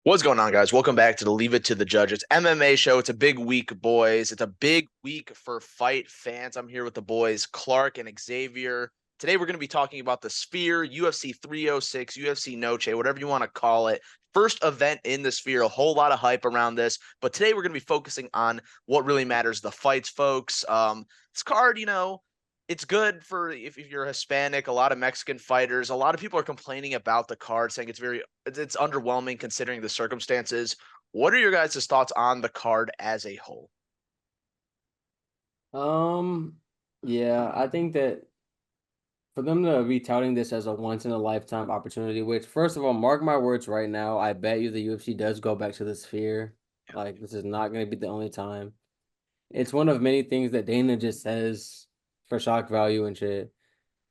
What's going on, guys? Welcome back to the Leave It to the Judges MMA show. It's a big week, boys. It's a big week for fight fans. I'm here with the boys, Clark and Xavier. Today, we're going to be talking about the Sphere, UFC 306, UFC Noche, whatever you want to call it. First event in the Sphere, a whole lot of hype around this. But today, we're going to be focusing on what really matters, the fights, folks. This card, it's good for if you're Hispanic, a lot of Mexican fighters. A lot of people are complaining about the card, saying it's underwhelming considering the circumstances. What are your guys' thoughts on the card as a whole? Um, yeah, I think that for them to be touting this as a once in a lifetime opportunity, which first of all, mark my words right now, I bet you the UFC does go back to the sphere. Like this is not going to be the only time. It's one of many things that Dana just says for shock value and shit.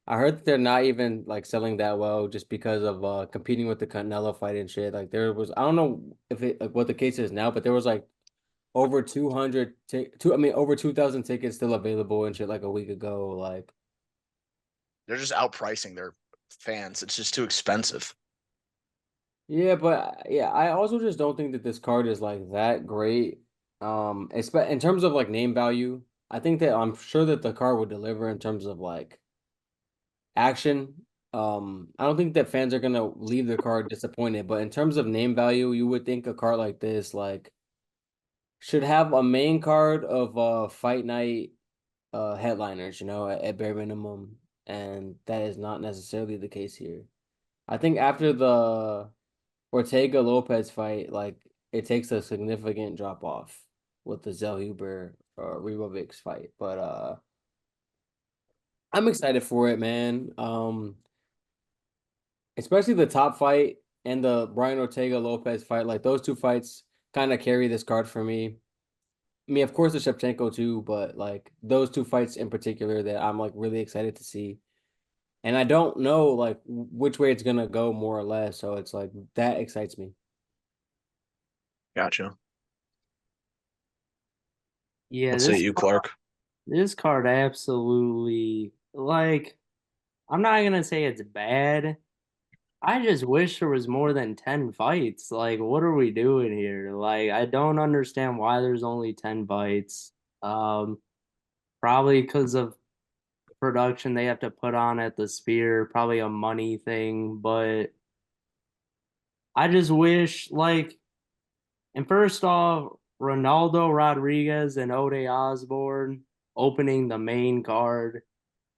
I heard that they're not even like selling that well just because of competing with the Canelo fight and shit. Like there was I don't know if it like what the case is now, but there was like over 200 two I mean over 2,000 tickets still available and shit like a week ago. Like They're just outpricing their fans. It's just too expensive. yeah, but yeah, I also just don't think that this card is like that great. In terms of like name value, I think that I'm sure that the card would deliver in terms of like action. I don't think that fans are gonna leave the card disappointed, but in terms of name value, you would think a card like this like should have a main card of fight night headliners, at bare minimum, and that is not necessarily the case here. I think after the Ortega Lopez fight, like it takes a significant drop off with the Zellhuber Ribovics fight, but I'm excited for it, man. Especially the top fight and the Brian Ortega Lopez fight, like those two fights kind of carry this card for me. I mean, of course, the Shevchenko too, but like those two fights in particular that I'm like really excited to see. And I don't know like which way it's gonna go more or less, so it's like that excites me. Gotcha. Yeah, Let's say you, Clark. this card absolutely like I'm not gonna say it's bad. I just wish there was more than 10 fights. Like, what are we doing here? Like, I don't understand why there's only 10 fights. Um, Probably because of production they have to put on at the Sphere, probably a money thing, but I just wish and first off, Ronaldo Rodriguez and Ode Osborne opening the main card.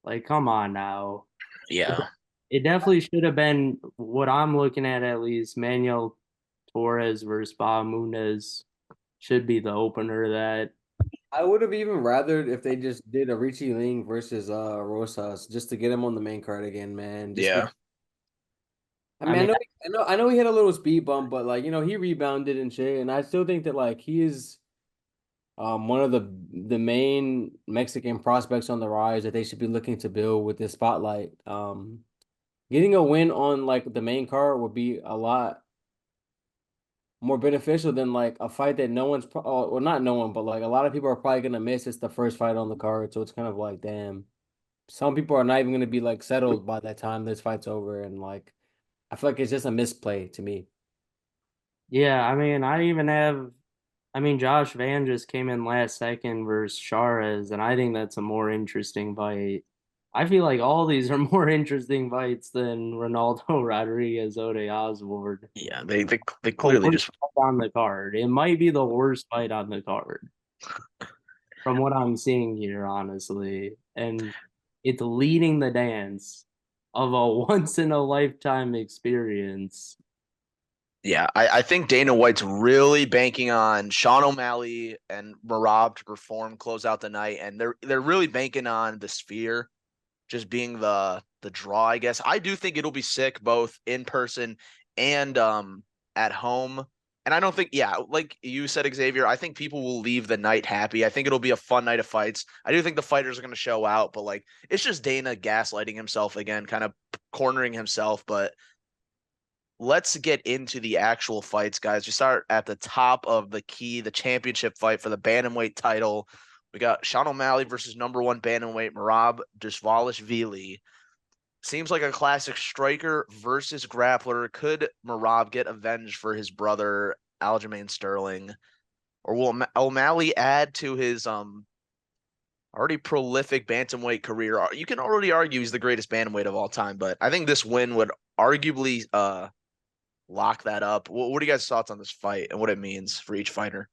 Like, come on now. Yeah. It definitely should have been what I'm looking at least. Manuel Torres versus Bahamunez should be the opener of that. I would have even rathered if they just did a Richie Ling versus Rosas just to get him on the main card again, man. Just Yeah. because I I mean, mean, I know he had a little speed bump, but like, he rebounded and shit, and I still think that like he is one of the main Mexican prospects on the rise that they should be looking to build with this spotlight. Getting a win on like the main card would be a lot more beneficial than like a fight that no one's well, not no one, but like a lot of people are probably gonna miss. It's the first fight on the card, so it's kind of like, damn. Some people are not even gonna be like settled by that time this fight's over, and like I feel like it's just a misplay to me. yeah, I mean, Josh Van just came in last second versus Charez, and I think that's a more interesting fight. I feel like all these are more interesting fights than Ronaldo Rodriguez, Ode Osborne. Yeah. They The clearly worst just fight on the card. It might be the worst fight on the card from what I'm seeing here, honestly. And it's leading the dance of a once in a lifetime experience. yeah, I think Dana White's really banking on Sean O'Malley and Marab to perform, close out the night, and they're really banking on the Sphere just being the draw, I guess. I do think it'll be sick both in person and at home. And I don't think, yeah, like you said, Xavier, I think people will leave the night happy. I think it'll be a fun night of fights. I do think the fighters are going to show out, but like it's just Dana gaslighting himself again, kind of cornering himself. But let's get into the actual fights, guys. We start at the top of the championship fight for the bantamweight title. We got Sean O'Malley versus number one bantamweight Merab Dvalishvili. seems like a classic striker versus grappler. Could Marab get avenged for his brother Aljamain Sterling, or will O'Malley add to his already prolific bantamweight career? You can already argue he's the greatest bantamweight of all time, but I think this win would arguably lock that up. What are you guys' thoughts on this fight and what it means for each fighter?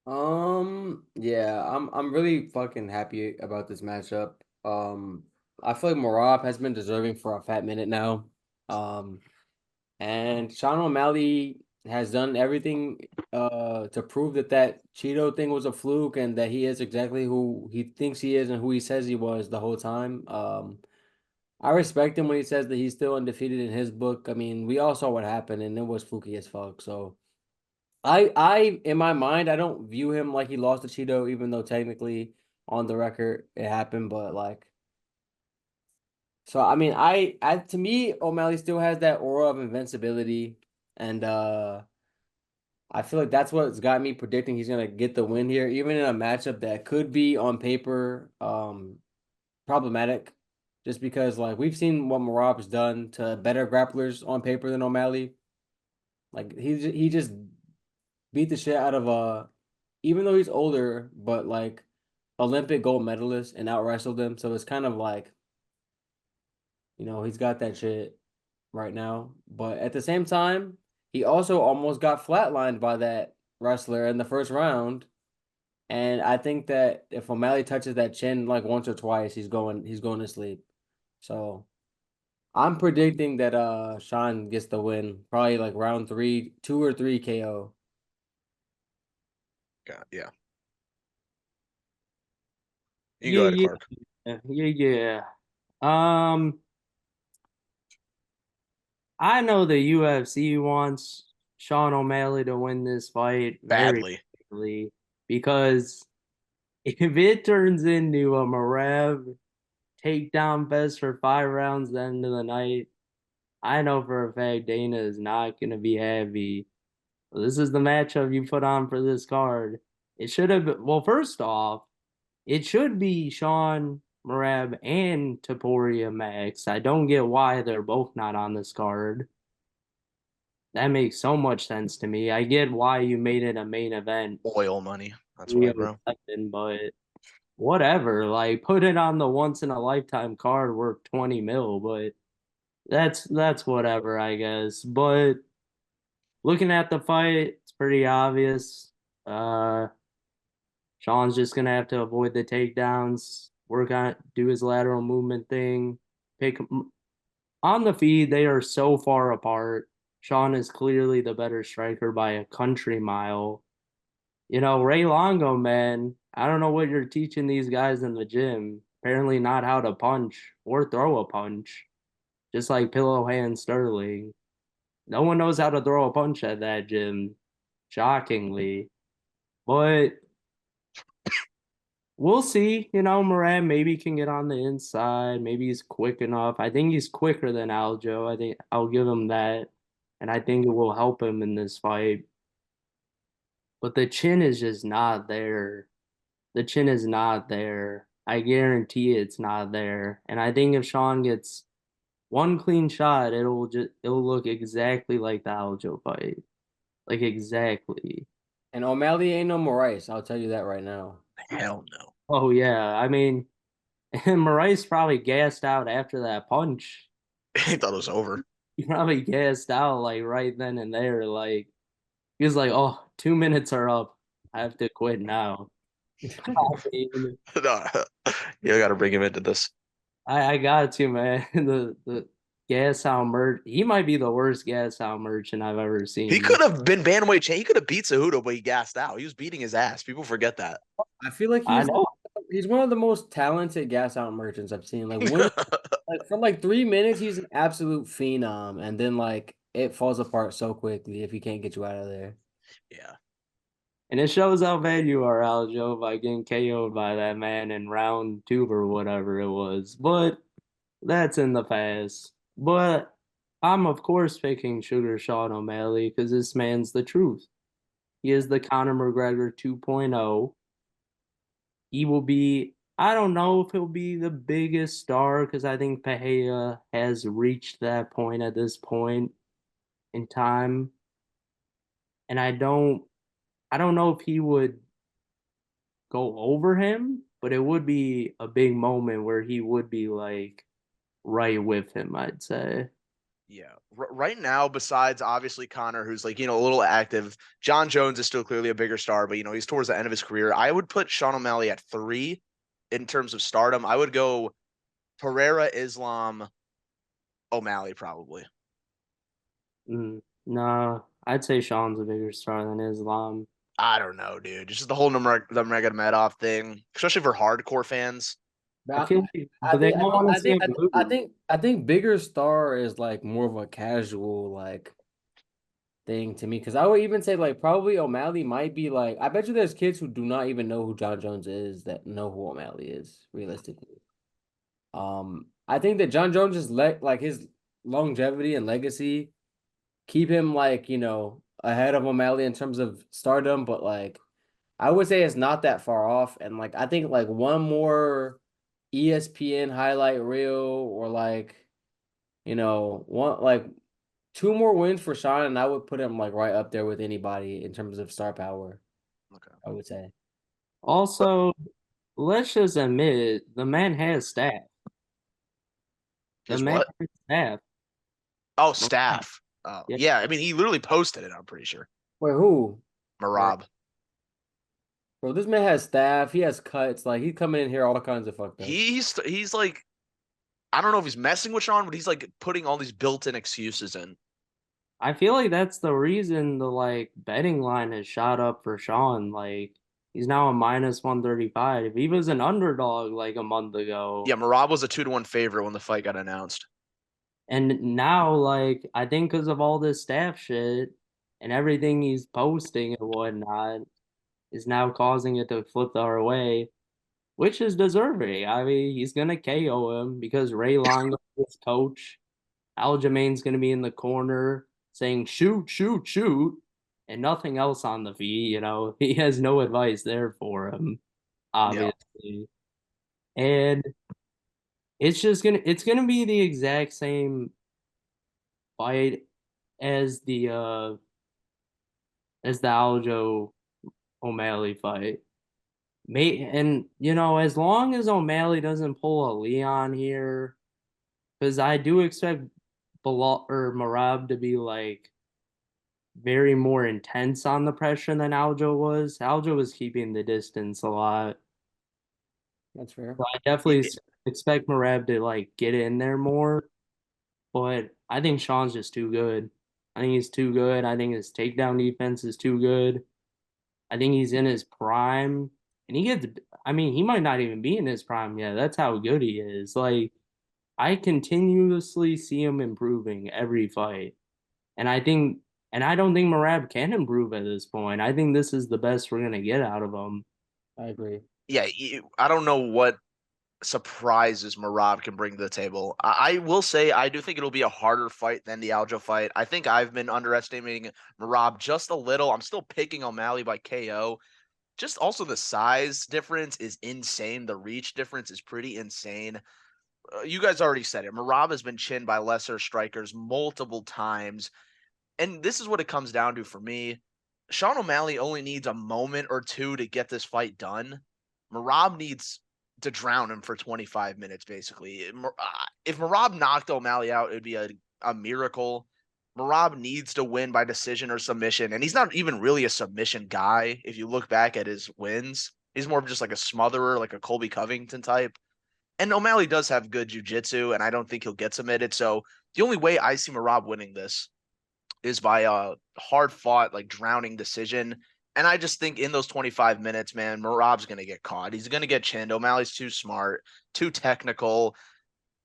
Yeah, I'm really fucking happy about this matchup. I feel like Marab has been deserving for a fat minute now. Um, and Sean O'Malley has done everything to prove that that Cheeto thing was a fluke and that he is exactly who he thinks he is and who he says he was the whole time. I respect him when he says that he's still undefeated in his book. I mean, we all saw what happened and it was fluky as fuck. So in my mind, I don't view him like he lost to Cheeto, even though technically on the record it happened. But like, so I mean, to me, O'Malley still has that aura of invincibility, and I feel like that's what's got me predicting he's gonna get the win here, even in a matchup that could be on paper problematic, just because like we've seen what Marab's done to better grapplers on paper than O'Malley. Like he just beat the shit out of even though he's older, but like Olympic gold medalist and out wrestled him. So it's kind of like, he's got that shit right now. But at the same time, he also almost got flatlined by that wrestler in the first round. And I think that if O'Malley touches that chin like once or twice, he's going to sleep. So I'm predicting that Sean gets the win, probably like round three, 2 or 3 KO. Yeah. You Yeah, go ahead, yeah, Clark. yeah. Um, I know the UFC wants Sean O'Malley to win this fight very Badly. badly because if it turns into a Marav takedown fest for 5 rounds at the end of the night, I know for a fact Dana is not going to be happy. This is the matchup you put on for this card. It should have been, well, first off, it should be Sean Marab and Taporia Max. I don't get why they're both not on this card. That makes so much sense to me. I get why you made it a main event, Oil money. That's why, bro. 307, but whatever. Like put it on the once in a lifetime card worth 20 mil, but that's whatever, I guess. But looking at the fight, it's pretty obvious. Uh Sean's just gonna have to avoid the takedowns, work on do his lateral movement thing, pick on the feed. They are so far apart. Sean is clearly the better striker by a country mile. Ray Longo, man, I don't know what you're teaching these guys in the gym. Apparently, not how to punch or throw a punch, just like Pillow Hand Sterling. No one knows how to throw a punch at that gym, shockingly. But we'll see. Moran maybe can get on the inside. Maybe he's quick enough. I think he's quicker than Aljo. I think I'll give him that. And I think it will help him in this fight. But the chin is just not there. The chin is not there. I guarantee it's not there. And I think if Sean gets one clean shot, it'll look exactly like the Aljo fight. Like exactly. And O'Malley ain't no Moraes, I'll tell you that right now. Hell no. Oh yeah. I mean, and Moraes probably gassed out after that punch. He thought it was over. He probably gassed out like right then and there. Like he was like, "Oh, 2 minutes are up. I have to quit now." I mean, No, you got to bring him into this. I got to, man. The gas out merch. He might be the worst gas out merchant I've ever He seen. could have been bantamweight champ. He could have beat Cejudo, but he gassed out. He was beating his ass. People forget that. I feel like I know. he's one of the most talented gas out merchants I've seen. Like for like 3 minutes, he's an absolute phenom, and then like it falls apart so quickly if he can't get you out of there. Yeah. And it shows how bad you are, Aljo, by getting KO'd by that man in round two or whatever it was. But that's in the past. But I'm of course picking Sugar Sean O'Malley because this man's the truth. He is the Conor McGregor 2.0. He will be I don't know if he'll be the biggest star because I think Pahea has reached that point at this point in time, and I don't know if he would go over him, but it would be a big moment where he would be like right with him, I'd say. Yeah. Right now, besides obviously Connor, who's like, a little active, John Jones is still clearly a bigger star, but, he's towards the end of his career. I would put Sean O'Malley at 3 in terms of stardom. I would go Pereira, Islam, O'Malley probably. No, I'd say Sean's a bigger star than Islam. I don't know, dude. Just the whole Nurmagomedov thing, especially for hardcore fans. I But feel like, I but they think don't want to see him lose. I think bigger star is like more of a casual like thing to me because I would even say like probably O'Malley might be like I bet you there's kids who do not even know who John Jones is that know who O'Malley is realistically. I think that John Jones is like his longevity and legacy keep him like ahead of O'Malley in terms of stardom, but like I would say it's not that far off. And like I think like one more ESPN highlight reel or like one like two more wins for Sean, and I would put him like right up there with anybody in terms of star power. Okay. I would say. But Also, let's just admit it, the man has staff. The his man what? has staff. Oh, staff. Oh, Yeah, yeah. I mean, he literally posted it, I'm pretty sure. Wait, who? Marab. Bro, this man has staff. He has cuts. Like he's coming in here all kinds of fucked up. He's like, I don't know if he's messing with Sean, but he's like putting all these built-in excuses in. I feel like that's the reason the like betting line has shot up for Sean. Like he's now a minus 135. He was an underdog like a month ago. Yeah, Marab was a 2-1 favorite when the fight got announced. And now, like, I think because of all this staff shit and everything he's posting and whatnot, is now causing it to flip the other way, which is deserving. I mean, he's gonna KO him because Ray Longo, his coach, Aljamain's gonna be in the corner saying shoot, shoot, shoot, and nothing else on the feet. He has no advice there for him, Yeah. obviously. And it's gonna be the exact same fight as the Aljo O'Malley fight. And as long as O'Malley doesn't pull a Leon here, because I do expect Bilal or Marab to be like very more intense on the pressure than Aljo was. Aljo was keeping the distance a lot. That's fair. So I definitely expect Marab to like get in there more. But I think Sean's just too good. I think he's too good. I think his takedown defense is too good. I think he's in his prime, and he gets. I mean, he might not even be in his prime yet. That's how good he is. Like I continuously see him improving every fight, and I don't think Marab can improve at this point. I think this is the best we're gonna get out of him. I agree. Yeah, I don't know what surprises Marab can bring to the table. I will say I do think it'll be a harder fight than the Aljo fight. I think I've been underestimating Marab just a little. I'm still picking O'Malley by KO. Just also the size difference is insane. The reach difference is pretty insane. You guys already said it. Marab has been chinned by lesser strikers multiple times. And this is what it comes down to for me. Sean O'Malley only needs a moment or two to get this fight done. Marab needs to drown him for 25 minutes, basically. If Marab knocked O'Malley out, it would be a miracle. Marab needs to win by decision or submission, and he's not even really a submission guy. If you look back at his wins, he's more of just like a smotherer, like a Colby Covington type. And O'Malley does have good jujitsu, and I don't think he'll get submitted. So the only way I see Marab winning this is by a hard fought, like drowning decision. And I just think in those 25 minutes, man, Marab's going to get caught. He's going to get chinned. O'Malley's too smart, too technical.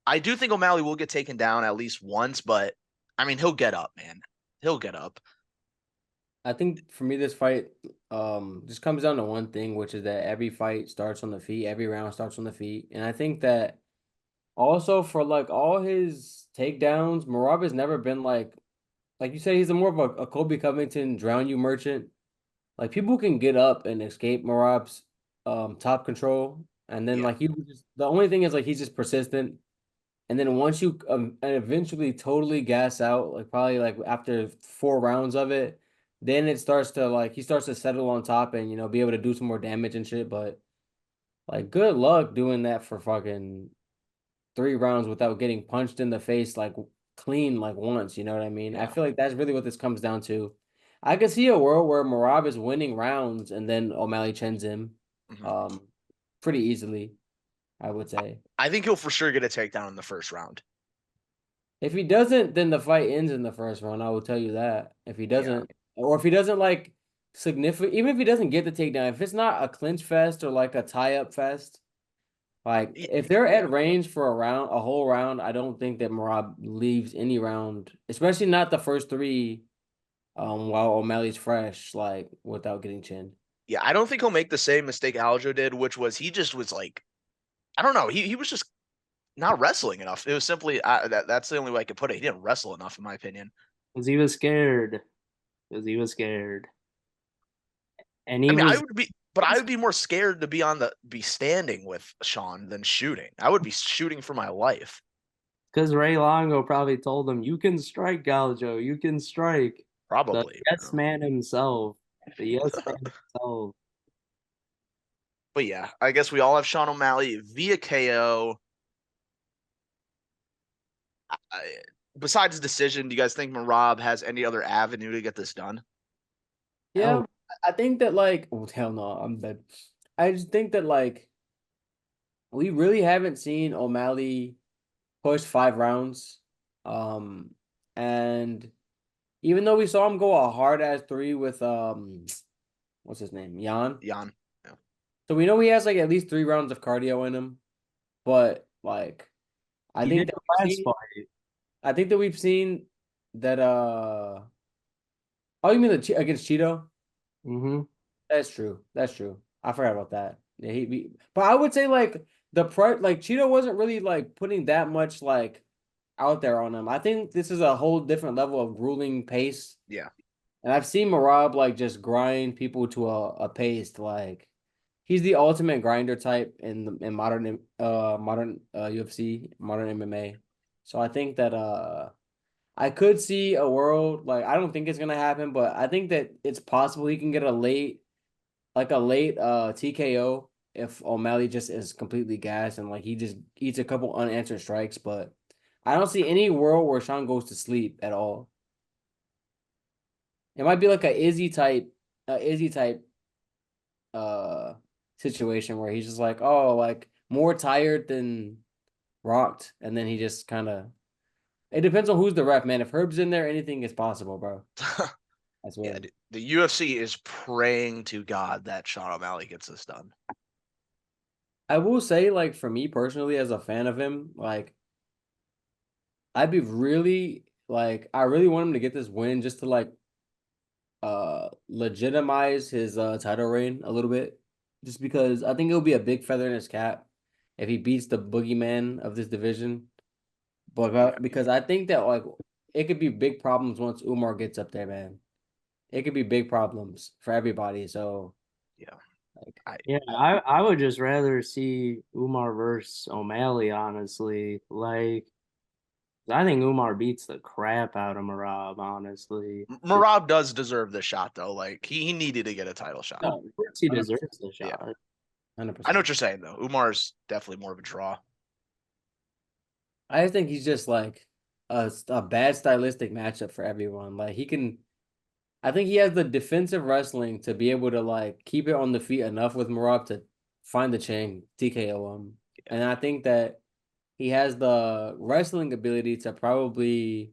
I do think O'Malley will get taken down at least once, but I mean, he'll get up, man. He'll get up. I think for me, this fight just comes down to one thing, which is that every fight starts on the feet, every round starts on the feet. And I think that also for like all his takedowns, Marab has never been like you said, he's a more of a Kobe Covington drown you merchant. Like people can get up and escape Marab's top control. And then Yeah. like he was just the only thing is like he's just persistent. And then once you and eventually totally gas out, like probably like after 4 rounds of it, then it starts to like he starts to settle on top and be able to do some more damage and shit. But like good luck doing that for fucking 3 rounds without getting punched in the face like clean like once, you know what I mean? I Yeah. feel like that's really what this comes down to. I could see a world where Marab is winning rounds and then O'Malley chins him Mhm. um pretty easily, I would say. I think he'll for sure get a takedown in the first round. If he doesn't, then the fight ends in the first round. I will tell you that. If he Yeah. doesn't, or if he doesn't like significant, even if he doesn't get the takedown, if it's not a clinch fest or like a tie up fest, like if they're Yeah. at range for a whole round, I don't think that Marab leaves any round, especially not the first three, while O'Malley's fresh, like without getting chinned. Yeah. I don't think he'll make the same mistake Aljo did, which was he just was like, I don't know. He was just not wrestling enough. It was simply that's the only way I could put it. He didn't wrestle enough, in my opinion. Because he was scared. Because he was scared. And I he mean, was I would be more scared to be standing with Sean than shooting. I would be shooting for my life, because Ray Longo probably told him, "You can strike, Galjo. You can strike." The probably. yes man himself. The yes man himself. But yeah, I guess we all have Sean O'Malley via KO. Besides the decision, do you guys think Marab has any other avenue to get this done? Hell, Yeah, I think that like, oh hell no, I'm dead. I just think that like we really haven't seen O'Malley push 5 rounds. Um, and even though we saw him go a hard ass three with what's his name? Jan. Jan. Yeah. So we know he has like at least 3 rounds of cardio in him. But like I he think did that the we've last seen fight. I think that we've seen that oh, you mean against Cheeto? Mm-hmm. That's true. That's true. I forgot about that. Yeah, but I would say like like Cheeto wasn't really like putting that much like out there on him. I think this is a whole different level of grueling pace. Yeah. And I've seen Marab like just grind people to a pace like he's the ultimate grinder type in modern UFC, modern MMA. So I think that I could see a world like I don't think it's gonna happen, but I think that it's possible he can get a late TKO if O'Malley just is completely gassed and like he just eats a couple unanswered strikes, but I don't see any world where Sean goes to sleep at all. It might be like a Izzy type uh situation where he's just like, oh, like more tired than rocked, and then he just kind of. It depends on who's the ref, man. If Herb's in there, anything is possible, bro. I Yeah. swear. The UFC is praying to God that Sean O'Malley gets this done. I will say, like, for me personally, as a fan of him, like, I'd be really like, I really want him to get this win just to like legitimize his title reign a little bit. Just because I think it'll be a big feather in his cap if he beats the boogeyman of this division. But Yeah. because I think that like it could be big problems once Umar gets up there, man. It could be big problems for everybody. So Yeah. like I Yeah, I would just rather see Umar versus O'Malley, honestly. Like, I think Umar beats the crap out of Marab, honestly. Marab does deserve the shot though. Like he needed to get a title shot. No, of course he 100%. deserves the Yeah. shot. I know 100%. what you're saying though. Umar's definitely more of a draw. I just think he's just like a bad stylistic matchup for everyone. Like he can I think he has the defensive wrestling to be able to like keep it on the feet enough with Marab to find the chain, TKO him. Yeah. And I think that he has the wrestling ability to probably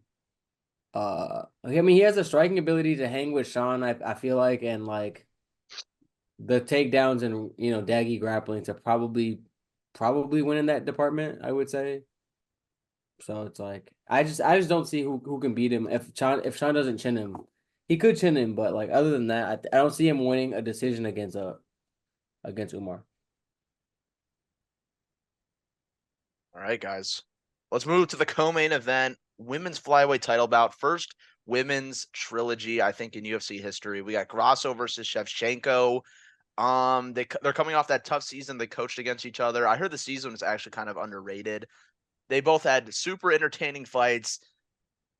I mean he has the striking ability to hang with Sean, I feel like, and like the takedowns and daggy grappling to probably win in that department, I would say. So it's like I just don't see who can beat him if Sean doesn't chin him. He could chin him, but like other than that, I don't see him winning a decision against Umar. All right, guys. Let's move to the co-main event, women's flyweight title bout. First women's trilogy, I think, in UFC history. We got Grasso versus Shevchenko. They're coming off that tough season. They coached against each other. I heard the season was actually kind of underrated. They both had super entertaining fights.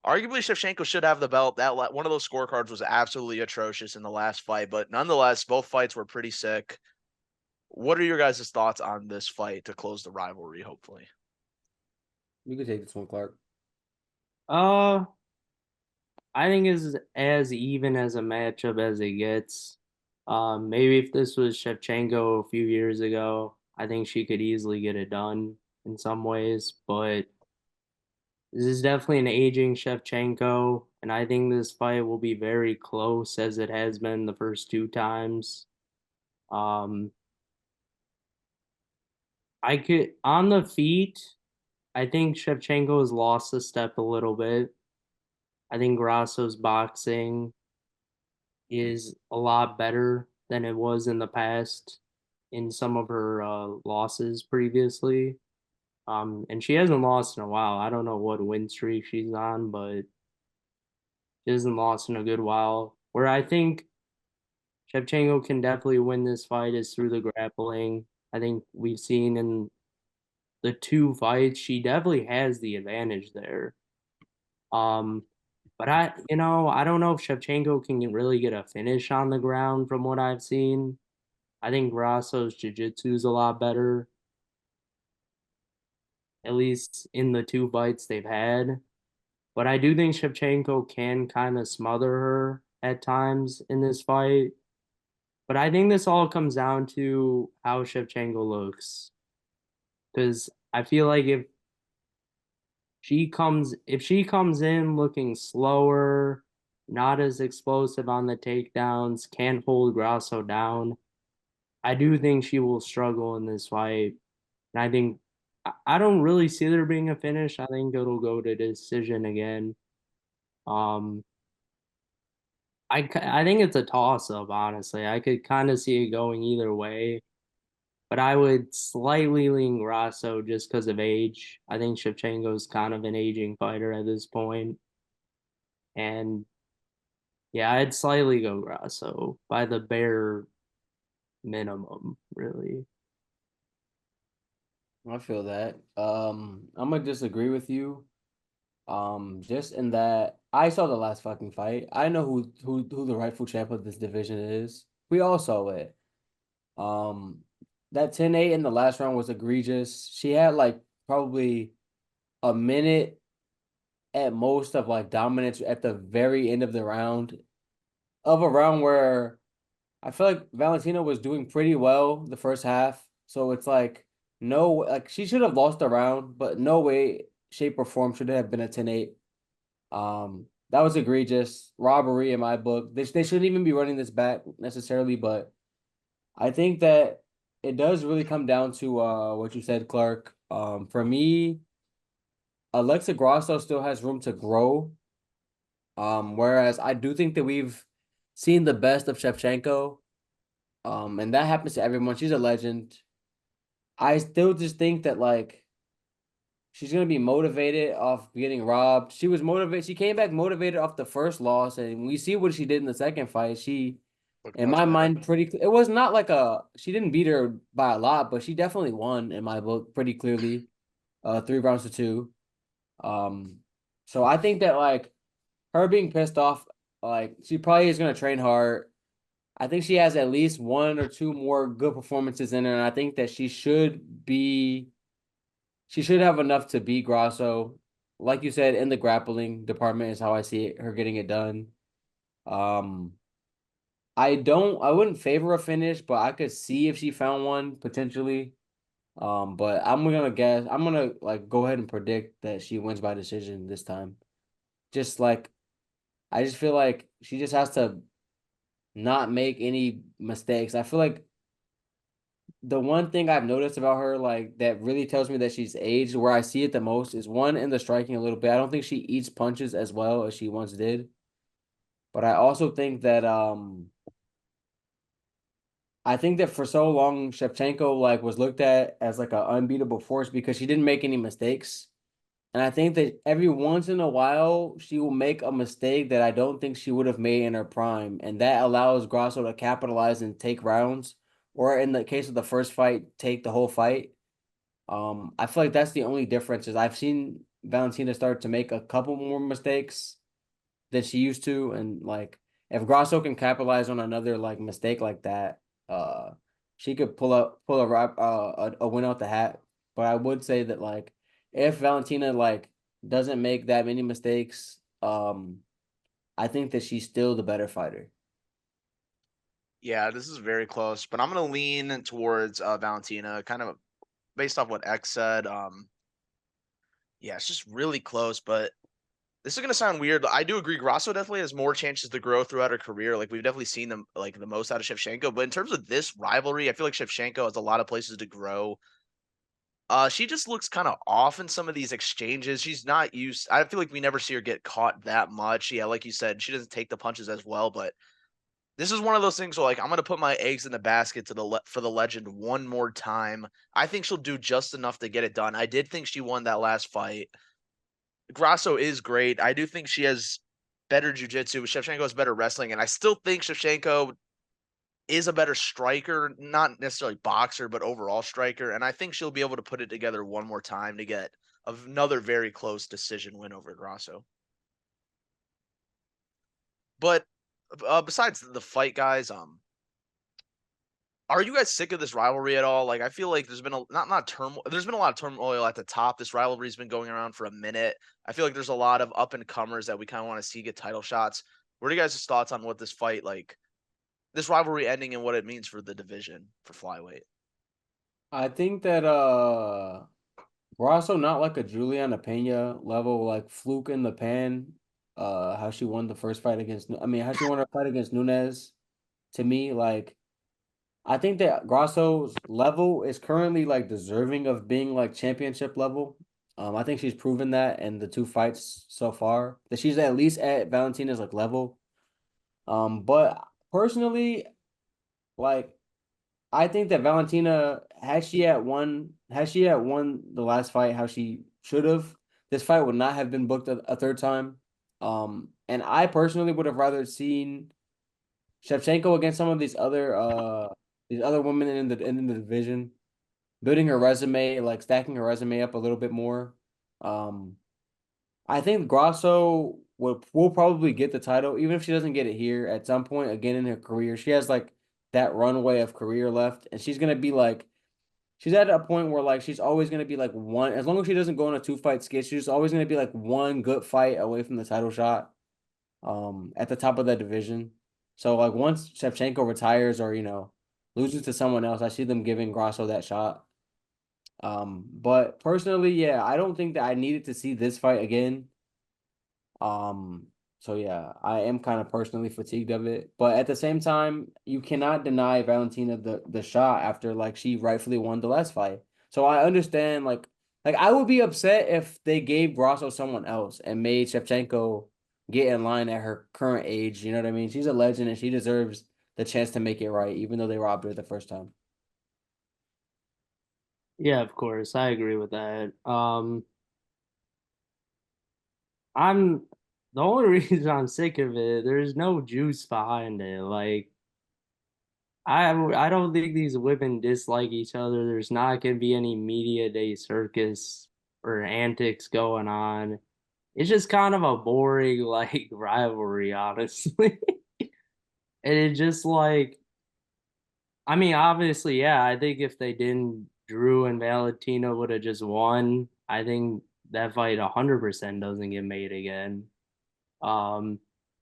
Arguably, Shevchenko should have the belt. That one of those scorecards was absolutely atrocious in the last fight, but nonetheless, both fights were pretty sick. What are your guys' thoughts on this fight to close the rivalry? Hopefully, You can take this one, Clark. Uh, I think is as even as a matchup as it gets. Maybe if this was Shevchenko a few years ago, I think she could easily get it done in some ways, but this is definitely an aging Shevchenko, and I think this fight will be very close as it has been the first two times. Um, I could on the feet, I think Shevchenko has lost a step a little bit. I think Grasso's boxing is a lot better than it was in the past in some of her losses previously. And she hasn't lost in a while. I don't know what win streak she's on, but she hasn't lost in a good while. Where I think Shevchenko can definitely win this fight is through the grappling. I think we've seen in the two fights, she definitely has the advantage there. Um, but I don't know if Shevchenko can really get a finish on the ground from what I've seen. I think Grasso's jiu-jitsu is a lot better, at least in the two fights they've had. But I do think Shevchenko can kind of smother her at times in this fight. But I think this all comes down to how Shevchenko looks. Because I feel like if she comes in looking slower, not as explosive on the takedowns, can't hold Grasso down, I do think she will struggle in this fight. And I don't really see there being a finish. I think it'll go to decision again. Um, I think it's a toss up, honestly. I could kind of see it going either way, but I would slightly lean Grasso just because of age. I think Shevchenko's kind of an aging fighter at this point, and yeah, I'd slightly go Grasso by the bare minimum, really. I feel that. I'm gonna disagree with you. Just in that I saw the last fucking fight. I know who the rightful champ of this division is. We all saw it. Um, that 10-8 in the last round was egregious. She had like probably a minute at most of like dominance at the very end of the round, of a round where I feel like Valentina was doing pretty well the first half. So it's like no, like she should have lost the round, but no way, shape, or form should it have been a 10-8. That was egregious robbery in my book. They shouldn't even be running this back necessarily, but I think that it does really come down to what you said, Clark. For me, Alexa Grasso still has room to grow. Whereas I do think that we've seen the best of Shevchenko. And that happens to everyone. She's a legend. I still just think that like she's gonna be motivated off getting robbed. She was motivated. She came back motivated off the first loss, and we see what she did in the second fight. She, looked in much my better. mind, pretty. It was not like she didn't beat her by a lot, but she definitely won in my book pretty clearly. 3 rounds to 2. Um, so I think that like her being pissed off, like she probably is gonna train hard. I think she has at least 1 or 2 more good performances in her, and I think that she should have enough to beat Grasso. Like you said, in the grappling department is how I see it, her getting it done. Um, I wouldn't favor a finish, but I could see if she found one potentially. But I'm gonna like go ahead and predict that she wins by decision this time. Just like I just feel like she just has to not make any mistakes. I feel like the one thing I've noticed about her, like that really tells me that she's aged, where I see it the most, is one in the striking a little bit. I don't think she eats punches as well as she once did. But I also think that I think that for so long Shevchenko like was looked at as like an unbeatable force because she didn't make any mistakes. And I think that every once in a while she will make a mistake that I don't think she would have made in her prime. And that allows Grasso to capitalize and take rounds. or in the case of the first fight, take the whole fight. I feel like that's the only difference is I've seen Valentina start to make a couple more mistakes than she used to, and like if Grasso can capitalize on another like mistake like that, uh, she could pull a win out the hat. But I would say that like if Valentina like doesn't make that many mistakes, I think that she's still the better fighter. Yeah, this is very close, but I'm gonna lean towards Valentina, kind of based off what X said. Yeah, it's just really close, but this is gonna sound weird. I do agree. Grasso definitely has more chances to grow throughout her career. Like we've definitely seen them like the most out of Shevchenko. But in terms of this rivalry, I feel like Shevchenko has a lot of places to grow. She just looks kind of off in some of these exchanges. She's not used. I feel like we never see her get caught that much. Yeah, like you said, she doesn't take the punches as well. But this is one of those things where like I'm gonna put my eggs in the basket to for the legend one more time. I think she'll do just enough to get it done. I did think she won that last fight. Grasso is great. I do think she has better jiu-jitsu. Shevchenko has better wrestling, and I still think Shevchenko is a better striker, not necessarily boxer, but overall striker. And I think she'll be able to put it together one more time to get another very close decision win over Grasso. But besides the fight, guys, are you guys sick of this rivalry at all? Like, I feel like there's been a not turmoil. There's been a lot of turmoil at the top. This rivalry's been going around for a minute. I feel like there's a lot of up and comers that we kind of want to see get title shots. What are you guys' thoughts on what this fight like? This rivalry ending and what it means for the division for flyweight. I think that we're also not like a Juliana Pena level, like fluke in the pan. How she won the first fight against, I mean, how she won her fight against Nunes. To me, like, I think that Grasso's level is currently like deserving of being like championship level. I think she's proven that in the two fights so far that she's at least at Valentina's like level. But personally, like I think that Valentina, had she had won the last fight how she should have, this fight would not have been booked a third time. And I personally would have rather seen Shevchenko against some of these other women in the division, building her resume, like stacking her resume up a little bit more. Um, I think Grasso will probably get the title, even if she doesn't get it here at some point again in her career. She has like that runway of career left, and she's gonna be like she's at a point where like she's always gonna be like one as long as she doesn't go on a two fight skid, she's always gonna be like one good fight away from the title shot at the top of that division. So like once Shevchenko retires or loses to someone else, I see them giving Grasso that shot. But personally, yeah, I don't think that I needed to see this fight again. Um, so yeah, I am kind of personally fatigued of it. But at the same time, you cannot deny Valentina the shot after like she rightfully won the last fight. So I understand like I would be upset if they gave Grasso someone else and made Shevchenko get in line at her current age. You know what I mean? She's a legend and she deserves the chance to make it right, even though they robbed her the first time. Yeah, of course, I agree with that. I'm the only reason I'm sick of it, there's no juice behind it. Like I don't think these women dislike each other. There's not gonna be any media day circus or antics going on. It's just kind of a boring like rivalry, honestly. And it just like I mean, obviously, yeah, I think if they didn't Drew and Valentina would have just won, I think that fight 100% doesn't get made again. Um,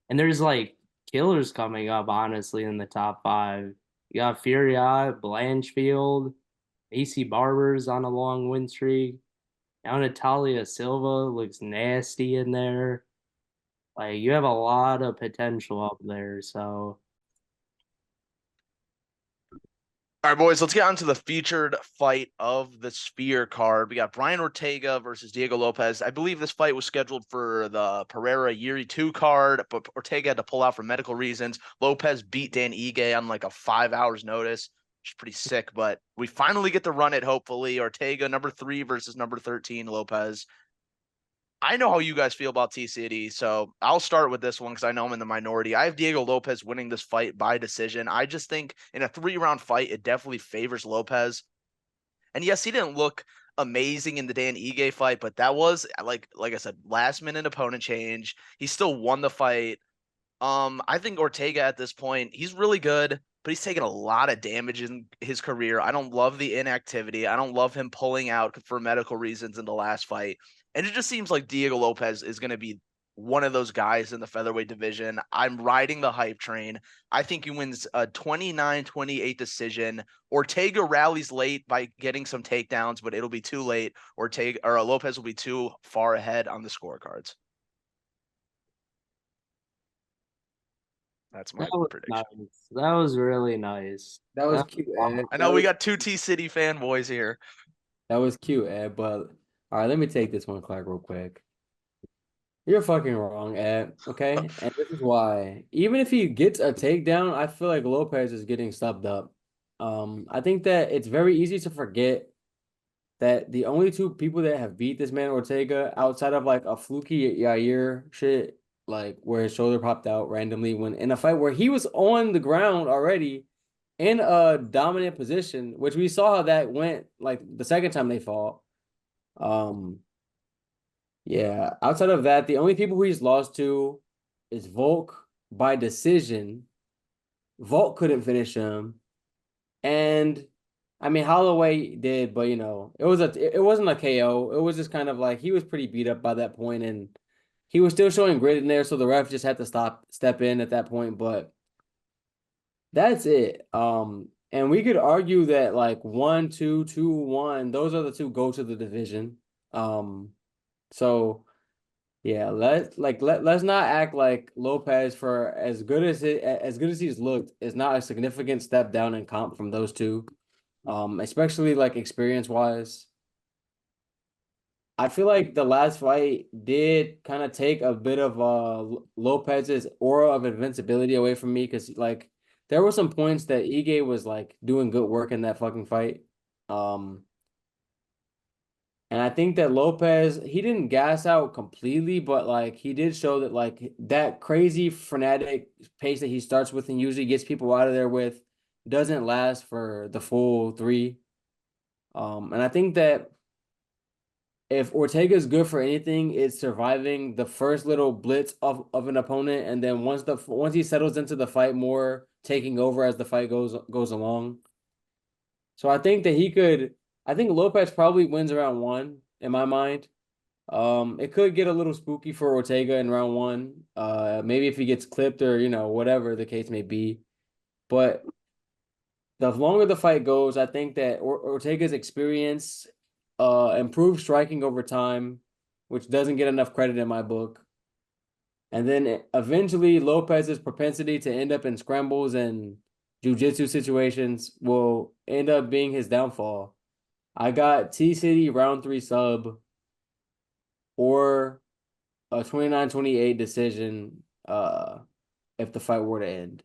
and there's like killers coming up, honestly, in the top five. You got Furiat, Blanchfield, AC Barber's on a long win streak. Now Natalia Silva looks nasty in there. Like you have a lot of potential up there. So All right, boys, let's get on to the featured fight of the Sphere card. We got Brian Ortega versus Diego Lopez. I believe this fight was scheduled for the Pereira Yuri 2 card, but Ortega had to pull out for medical reasons. Lopez beat Dan Ige on like a 5 hours notice, which is pretty sick, but we finally get to run it, hopefully. Ortega, number 3 versus number 13, Lopez. I know how you guys feel about T City, so I'll start with this one because I know I'm in the minority. I have Diego Lopez winning this fight by decision. I just think in a 3-round fight, it definitely favors Lopez. And yes, he didn't look amazing in the Dan Ige fight, but that was like I said, last minute opponent change. He still won the fight. I think Ortega at this point, he's really good, but he's taken a lot of damage in his career. I don't love the inactivity. I don't love him pulling out for medical reasons in the last fight. And it just seems like Diego Lopez is going to be one of those guys in the featherweight division. I'm riding the hype train. I think he wins a 29-28 decision. Ortega rallies late by getting some takedowns, but it'll be too late. Ortega or Lopez will be too far ahead on the scorecards. That's That my was prediction. nice. That was really nice. That was That cute, was Ed. I That know we was got two T City fanboys here. that was cute, Ed. But all right, let me take this one, Clark, real quick. You're fucking wrong, Ed. Okay, and this is why. Even if he gets a takedown, I feel like Lopez is getting stubbed up. I think that it's very easy to forget that the only two people that have beat this man Ortega outside of like a fluky Yair shit, like where his shoulder popped out randomly when in a fight where he was on the ground already in a dominant position, which we saw how that went like the second time they fought. Um, yeah, outside of that, the only people who he's lost to is Volk by decision. Volk couldn't finish him. And I mean Holloway did, but it wasn't a KO. It was just kind of like he was pretty beat up by that point, and he was still showing grit in there, so the ref just had to step in at that point. But that's it. And we could argue that like 1-2, 2-1, those are the two go to the division. So yeah, let's not act like Lopez for as good as he's looked is not a significant step down in comp from those two. Especially like experience wise. I feel like the last fight did kind of take a bit of Lopez's aura of invincibility away from me because like there were some points that Ige was like doing good work in that fucking fight. Um, and I think that Lopez, he didn't gas out completely, but like he did show that like that crazy frenetic pace that he starts with and usually gets people out of there with doesn't last for the full three. And I think that if Ortega's good for anything, it's surviving the first little blitz of an opponent, and then once he settles into the fight more, taking over as the fight goes along. So I think that he could. I think Lopez probably wins around one in my mind. It could get a little spooky for Ortega in round one. Maybe if he gets clipped or whatever the case may be. But the longer the fight goes, I think that Ortega's experience, improved striking over time, which doesn't get enough credit in my book. And then eventually Lopez's propensity to end up in scrambles and jujitsu situations will end up being his downfall. I got T City round three sub or a 29-28 decision if the fight were to end.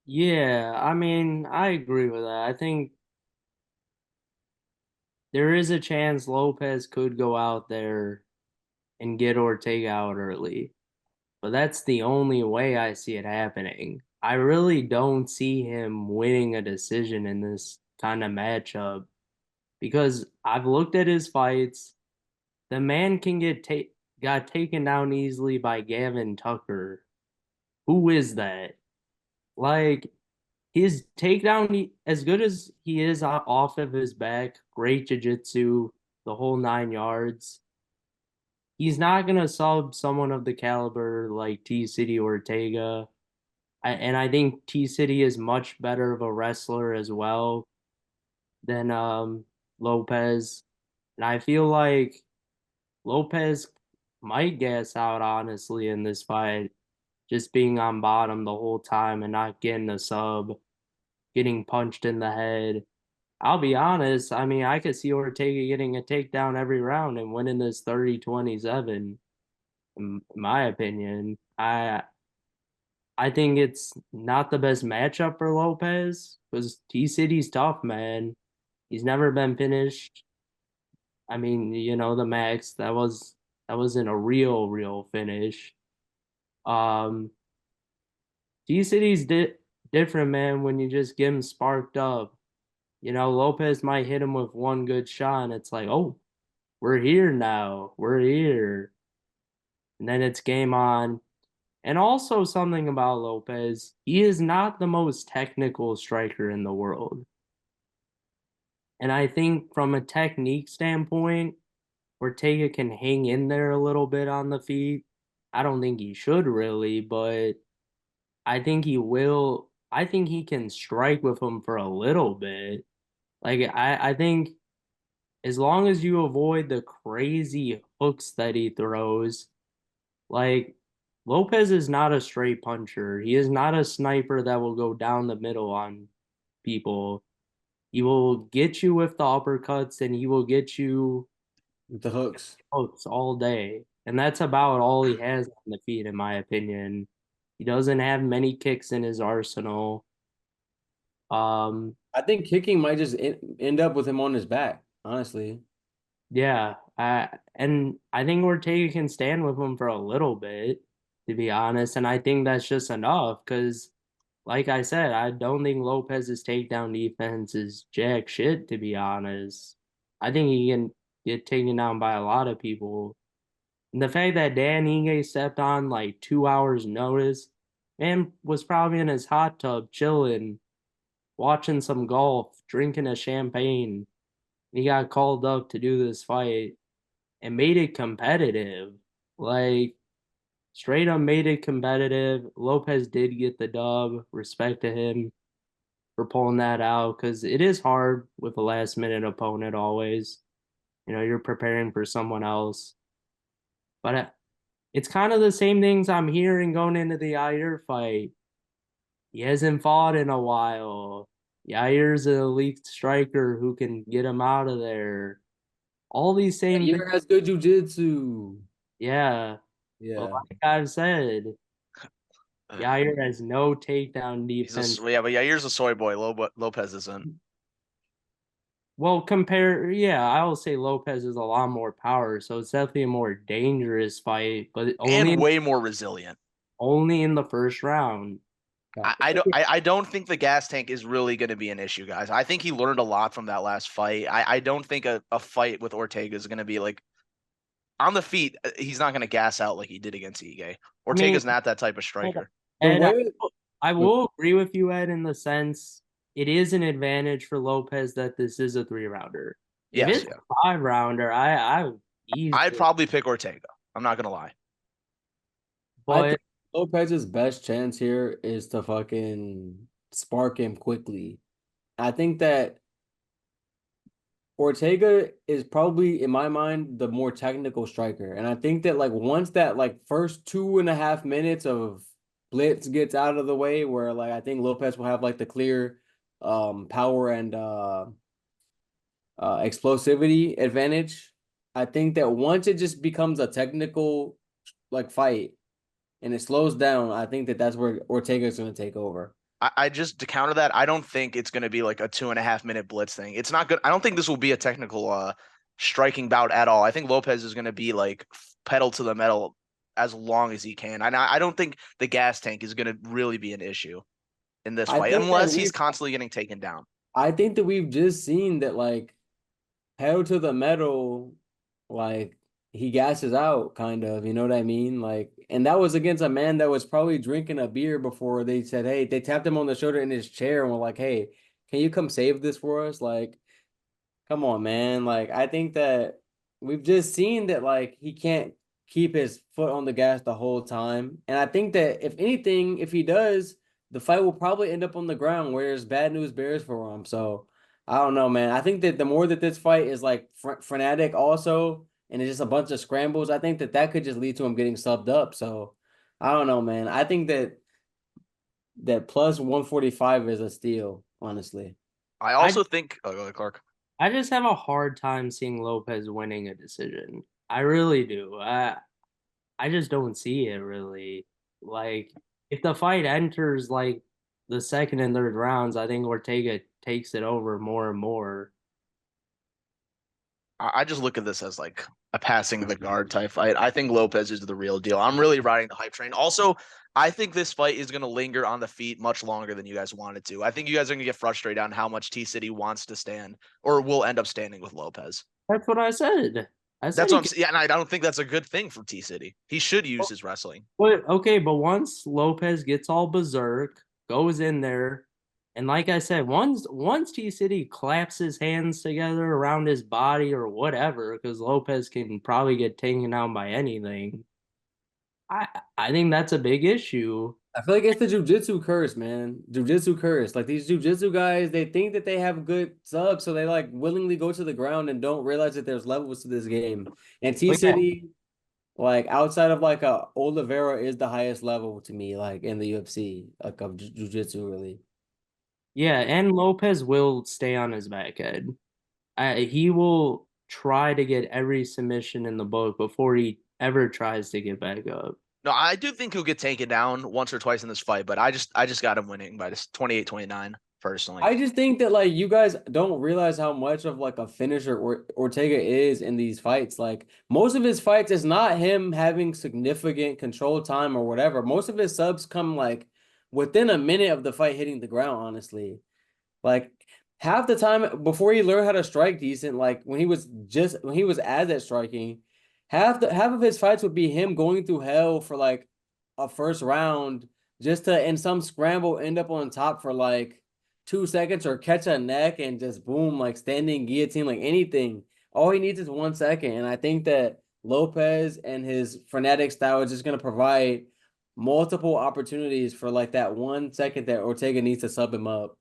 Yeah, I mean, I agree with that. I think there is a chance Lopez could go out there and get Ortega out early, but that's the only way I see it happening. I really don't see him winning a decision in this kind of matchup because I've looked at his fights. The man can got taken down easily by Gavin Tucker. Who is that? Like his takedown, as good as he is off of his back, great jiu-jitsu, the whole 9 yards. He's not gonna sub someone of the caliber like T City Ortega. And I think T City is much better of a wrestler as well than Lopez. And I feel like Lopez might gas out honestly in this fight, just being on bottom the whole time and not getting a sub, getting punched in the head. I'll be honest, I mean, I could see Ortega getting a takedown every round and winning this 30-27, in my opinion. I think it's not the best matchup for Lopez because T City's tough, man. He's never been finished. I mean, the max that wasn't a real finish. Um, G-City's different, man, when you just get him sparked up. Lopez might hit him with one good shot, and it's like, oh, we're here now. We're here. And then it's game on. And also something about Lopez, he is not the most technical striker in the world. And I think from a technique standpoint, Ortega can hang in there a little bit on the feet. I don't think he should really, but I think he will. I think he can strike with him for a little bit. Like I think as long as you avoid the crazy hooks that he throws, like Lopez is not a straight puncher. He is not a sniper that will go down the middle on people. He will get you with the uppercuts and he will get you with the hooks. hooks all day. And that's about all he has on the feet, in my opinion. He doesn't have many kicks in his arsenal. Um, I think kicking might just end up with him on his back, honestly. yeah, and I think Ortega can stand with him for a little bit, to be honest. And I think that's just enough because, like I said, I don't think Lopez's takedown defense is jack shit, to be honest. I think he can get taken down by a lot of people. And the fact that Dan Ige stepped on like 2 hours notice, man was probably in his hot tub chilling, watching some golf, drinking a champagne. He got called up to do this fight and made it competitive. Like straight up made it competitive. Lopez did get the dub. Respect to him for pulling that out because it is hard with a last minute opponent always. You're preparing for someone else. But it's kind of the same things I'm hearing going into the Yair fight. He hasn't fought in a while. Yair's an elite striker who can get him out of there. All these same things. Yair has good jujitsu. Yeah. But Yeah. like I've said, Uh, Yair has no takedown He's defense. yeah, but Yair's a soy boy. Lopez isn't, Well, yeah, I will say Lopez is a lot more power, so it's definitely a more dangerous fight, but and way more resilient. only in the first round. I don't think the gas tank is really going to be an issue, guys. I think he learned a lot from that last fight. I don't think a fight with Ortega is going to be like on the feet. He's not going to gas out like he did against Ige. I mean, Ortega's not that type of striker. The Ed, way I will agree with you, Ed, in the sense it is an advantage for Lopez that this is a 3 rounder. If Yes, it's yeah. a 5 rounder, I I'd easily, probably pick Ortega. I'm not going to lie. I but think Lopez's best chance here is to fucking spark him quickly. I think that Ortega is probably, in my mind, the more technical striker. And I think that like once that like first 2.5 minutes of blitz gets out of the way, where like I think Lopez will have like the clear power and explosivity advantage. I think that once it just becomes a technical like fight and it slows down, I think that that's where Ortega is going to take over. I just to counter that, I don't think it's going to be like a 2.5 minute blitz thing. It's not good. I don't think this will be a technical striking bout at all. I think Lopez is going to be like pedal to the metal as long as he can. And I don't think the gas tank is going to really be an issue in this I fight think that unless he's we constantly getting taken down. I think that we've just seen that like pedal to the metal, like he gasses out, kind of. You know what I mean? Like, and that was against a man that was probably drinking a beer before they said, "Hey," they tapped him on the shoulder in his chair and were like, "Hey, can you come save this for us?" Like, come on, man. Like, I think that we've just seen that like he can't keep his foot on the gas the whole time. And I think that if anything, if he does, the fight will probably end up on the ground where there's bad news bears for him. So I don't know, man. I think that the more that this fight is like frenetic also, and it's just a bunch of scrambles, I think that that could just lead to him getting subbed up. So I don't know, man. I think that plus 145 is a steal, honestly. I I also think, oh, go ahead, Clark. I just have a hard time seeing Lopez winning a decision. I really do. I just don't see it really. Like if the fight enters like the second and third rounds, I think Ortega takes it over more and more. I just look at this as like a passing the guard type fight. I think Lopez is the real deal. I'm really riding the hype train. Also, I think this fight is going to linger on the feet much longer than you guys wanted to. I think you guys are going to get frustrated on how much T City wants to stand or will end up standing with Lopez. That's what I said. I said That's what he I'm could. saying. Yeah, and I don't think that's a good thing for T City. He should use his wrestling. But okay, but once Lopez gets all berserk, goes in there, and like I said, once T City claps his hands together around his body or whatever, because Lopez can probably get taken down by anything. I I think that's a big issue. I feel like it's the jujitsu curse, man. Jujitsu curse. Like these jujitsu guys, they think that they have good subs, so they like willingly go to the ground and don't realize that there's levels to this game. And T But yeah, City, like outside of like a Oliveira, is the highest level to me, like in the UFC, like of jujitsu, really. yeah, and Lopez will stay on his back head. He will try to get every submission in the book before he ever tries to get back up. No, I do think he'll get taken down once or twice in this fight, but I just got him winning by this 28-29 personally. I just think that like you guys don't realize how much of like a finisher Ortega is in these fights. Like most of his fights is not him having significant control time or whatever. Most of his subs come like within a minute of the fight hitting the ground, honestly. Like half the time before he learned how to strike decent, like when he was as at striking, half of his fights would be him going through hell for like a first round just to in some scramble end up on top for like 2 seconds or catch a neck and just boom, like standing guillotine, like anything. All he needs is 1 second. And I think that Lopez and his frenetic style is just gonna provide multiple opportunities for like that 1 second that Ortega needs to sub him up.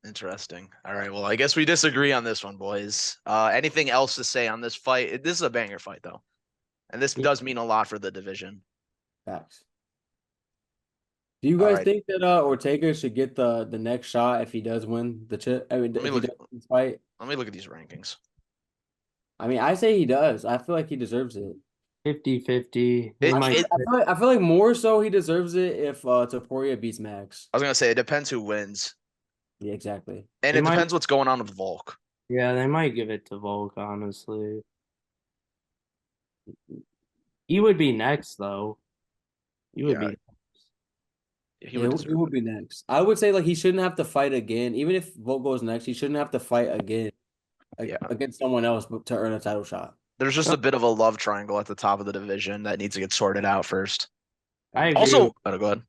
Interesting. All right. Well, I guess we disagree on this one, boys. Anything else to say on this fight? This is a banger fight, though, and this Yeah, does mean a lot for the division. facts. Do you All guys right. think that Ortega should get the next shot if he does win the chip? I mean, Let me if he look. does win this fight? Let me look at these rankings. I mean, I say he does. I feel like he deserves it. 50-50. He It, might. it. I feel like more so he deserves it if Topuria beats Max. I was gonna say it depends who wins, Yeah, exactly. and He it might. depends what's going on with Volk. Yeah, they might give it to Volk, honestly. He would be next, though. He would Yeah, be. he Yeah, would he deserve would it. be next. I would say like he shouldn't have to fight again. Even if Volk goes next, he shouldn't have to fight again like, Yeah. against someone else to earn a title shot. There's just a bit of a love triangle at the top of the division that needs to get sorted out first. I agree Also, with. go ahead.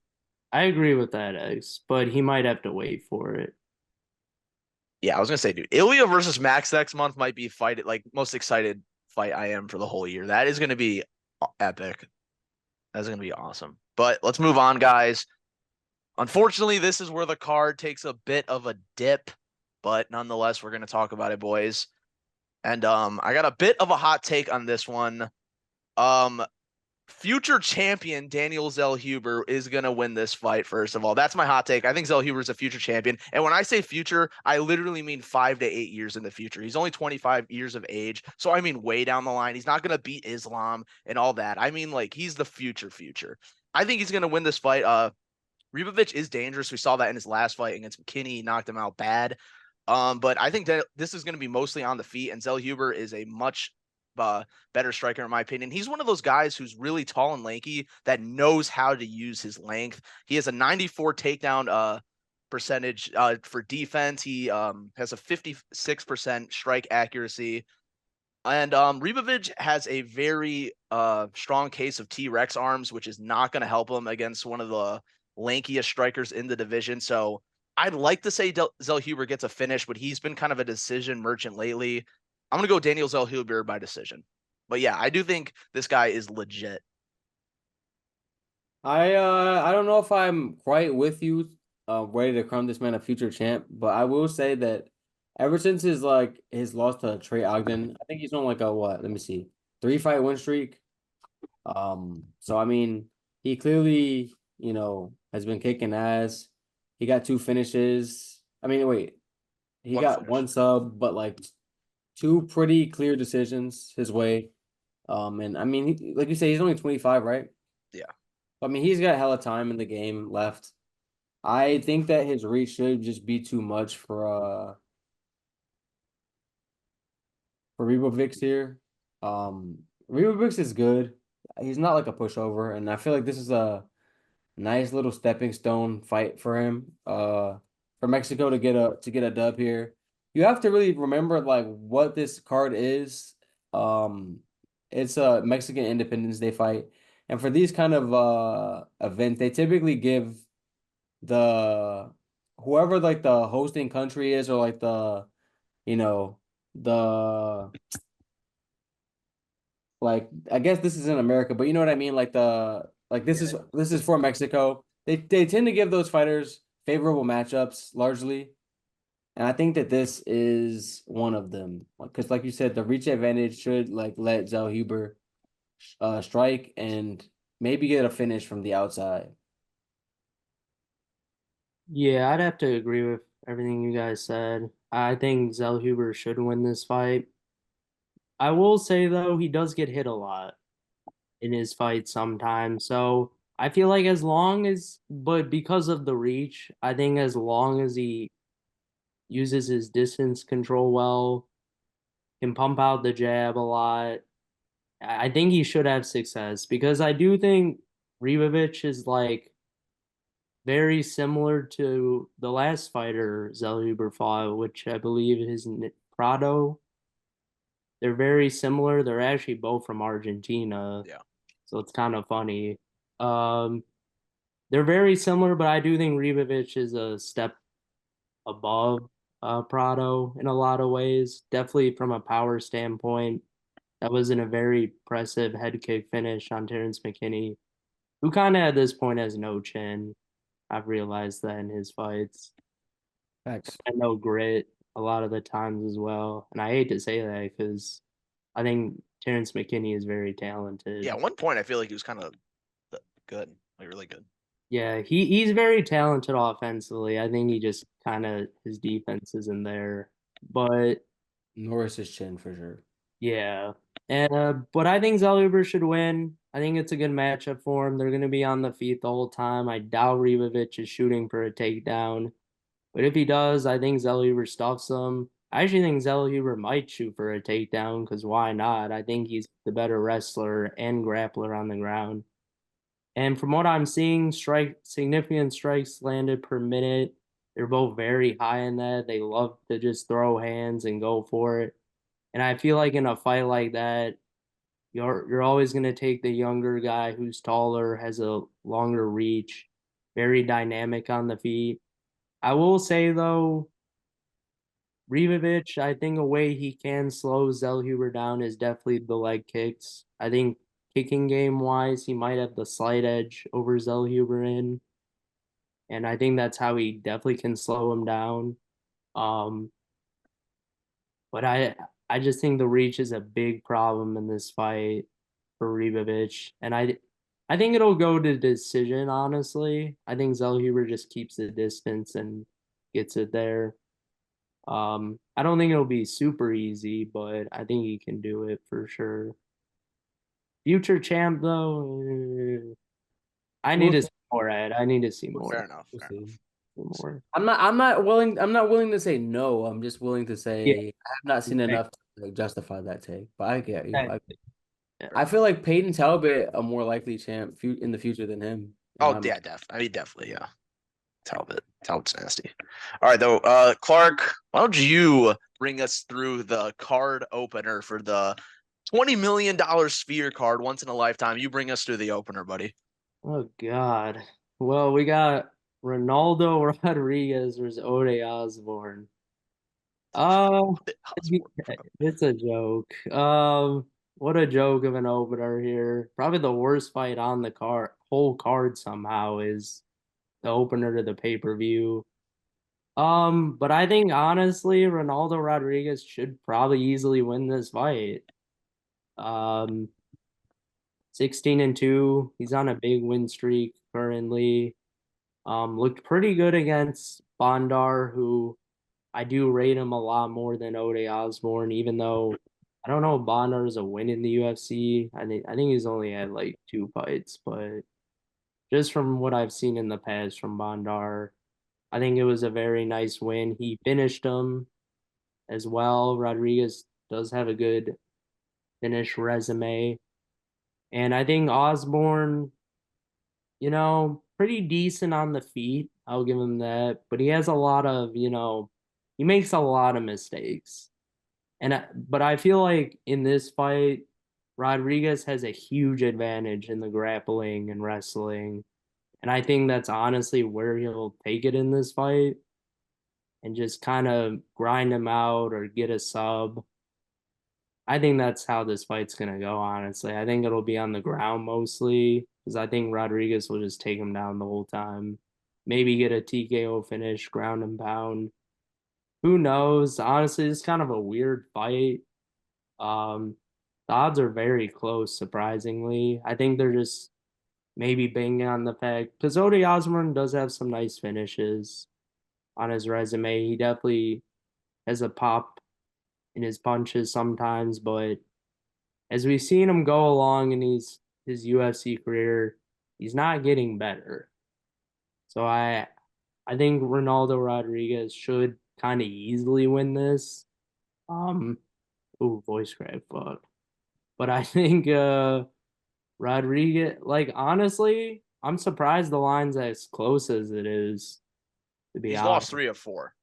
I agree with that, X, but he might have to wait for it. Yeah, I was gonna say, dude, Ilya versus Max next month might be fight like most excited fight I am for the whole year. That is gonna be epic. That's gonna be awesome. But let's move on, guys. Unfortunately, this is where the card takes a bit of a dip, but nonetheless, we're gonna talk about it, boys. And I got a bit of a hot take on this one. Um, future champion Daniel Zellhuber is going to win this fight, first of all. That's my hot take. I think Zellhuber is a future champion. And when I say future, I literally mean 5 to 8 years in the future. He's only 25 years of age. So I mean way down the line. He's not going to beat Islam and all that. I mean, like, he's the future. I think he's going to win this fight. Ribovic is dangerous. We saw that in his last fight against McKinney. He knocked him out bad. But I think that this is going to be mostly on the feet, and Zellhuber is a much better striker in my opinion. He's one of those guys who's really tall and lanky that knows how to use his length. He has a 94 takedown percentage for defense. He has a 56% strike accuracy. And Ribovic has a very strong case of T-Rex arms, which is not going to help him against one of the lankiest strikers in the division. So I'd like to say Zellhuber gets a finish, but he's been kind of a decision merchant lately. I'm going to go Daniel Zellhuber by decision. But yeah, I do think this guy is legit. I don't know if I'm quite with you, ready to crown this man a future champ, but I will say that ever since his loss to Trey Ogden, I think he's on like a what? Let me see, 3 fight win streak. So I mean, he clearly, has been kicking ass. He got 2 finishes. I mean, wait, he One got finish. one sub, but like two pretty clear decisions his way. And I mean, like you say, he's only 25, right? Yeah. I mean, he's got hella time in the game left. I think that his reach should just be too much for for Ribovix here. Ribovix is good. He's not like a pushover, and I feel like this is a nice little stepping stone fight for him. For Mexico to get a dub here. You have to really remember like what this card is. Um, it's a Mexican Independence Day fight. And for these kind of events, they typically give the whoever like the hosting country is or like the you know the like I guess this is in America, but you know what I mean? Like the like Yeah. this is for Mexico. They tend to give those fighters favorable matchups largely. And I think that this is one of them. Because like you said, the reach advantage should like let Zellhuber strike and maybe get a finish from the outside. Yeah, I'd have to agree with everything you guys said. I think Zellhuber should win this fight. I will say though, he does get hit a lot in his fights sometimes. So I feel like as long as, but because of the reach, I think as long as he uses his distance control well, can pump out the jab a lot, I think he should have success because I do think Ribovic is like very similar to the last fighter Zellhuber fought, which I believe is Prado. They're very similar. They're actually both from Argentina, Yeah. so it's kind of funny. Um, they're very similar, but I do think Ribovic is a step above Prado in a lot of ways. Definitely from a power standpoint, that was in a very impressive head kick finish on Terrence McKinney, who kind of at this point has no chin. I've realized that in his fights. Facts. And no grit a lot of the times as well. And I hate to say that because I think Terrence McKinney is very Yeah. talented. At one point, I feel like he was kind of good, like really good. Yeah, he's very talented offensively. I think he just kind of his defense isn't there. But Norris's chin for sure. yeah. And but I think Zellhuber should win. I think it's a good matchup for him. They're going to be on the feet the whole time. I doubt Ribovic is shooting for a takedown. But if he does, I think Zellhuber stuffs him. I actually think Zellhuber might shoot for a takedown because why not? I think he's the better wrestler and grappler on the ground. And from what I'm seeing, significant strikes landed per minute. They're both very high in that. They love to just throw hands and go for it. And I feel like in a fight like that, you're always going to take the younger guy who's taller, has a longer reach, very dynamic on the feet. I will say though, Ribovic, I think a way he can slow Zellhuber down is definitely the leg kicks. I think kicking game wise, he might have the slight edge over Zellhuber in, and I think that's how he definitely can slow him down. Um, but I just think the reach is a big problem in this fight for Ribovic, and I think it'll go to decision. Honestly, I think Zellhuber just keeps the distance and gets it there. I don't think it'll be super easy, but I think he can do it for sure. Future champ though, I need We'll to see. see more Ed. I need to see We'll more. Fair see. enough. We'll Fair see. enough. More. I'm not willing to say no. I'm just willing to Yeah. say I have not seen Right. enough to like, justify that take. But I get you. Exactly. Yeah. Fair I enough. feel like Peyton Talbot a more likely champ in the future than him. In Oh my mind. yeah, I mean, definitely. Yeah. Talbot's nasty. All right, though. Clark, why don't you bring us through the card opener for the $20 million Sphere card once in a lifetime? You bring us through the opener, buddy. Oh God. Well, we got Ronaldo Rodriguez versus Ode Osborne. Um, it's a joke. What a joke of an opener here. Probably the worst fight on the card, whole card somehow is the opener to the pay-per-view. But I think honestly, Ronaldo Rodriguez should probably easily win this fight. Um, 16-2. He's on a big win streak currently. Looked pretty good against Bondar, who I do rate him a lot more than Ode Osborne, even though I don't know if Bondar is a win in the UFC. I think he's only had like two fights, but just from what I've seen in the past from Bondar, I think it was a very nice win. He finished him as well. Rodriguez does have a good finish resume. And I think Osborne, pretty decent on the feet. I'll give him that. But he has a lot of, he makes a lot of mistakes. But I feel like in this fight, Rodriguez has a huge advantage in the grappling and wrestling. And I think that's honestly where he'll take it in this fight and just kind of grind him out or get a sub. I think that's how this fight's gonna go, honestly. I think it'll be on the ground mostly because I think Rodriguez will just take him down the whole time. Maybe get a TKO finish, ground and pound. Who knows? Honestly, it's kind of a weird fight. Um, the odds are very close, surprisingly. I think they're just maybe banging on the fact because Ode Osborne does have some nice finishes on his resume. He definitely has a pop in his punches sometimes, but as we've seen him go along in his UFC career, he's not getting better. So I think Ronaldo Rodriguez should kind of easily win this. Um, ooh, voice crack, fuck. But I think Rodriguez, like honestly, I'm surprised the line's as close as it is, to be He's lost honest. 3 of 4.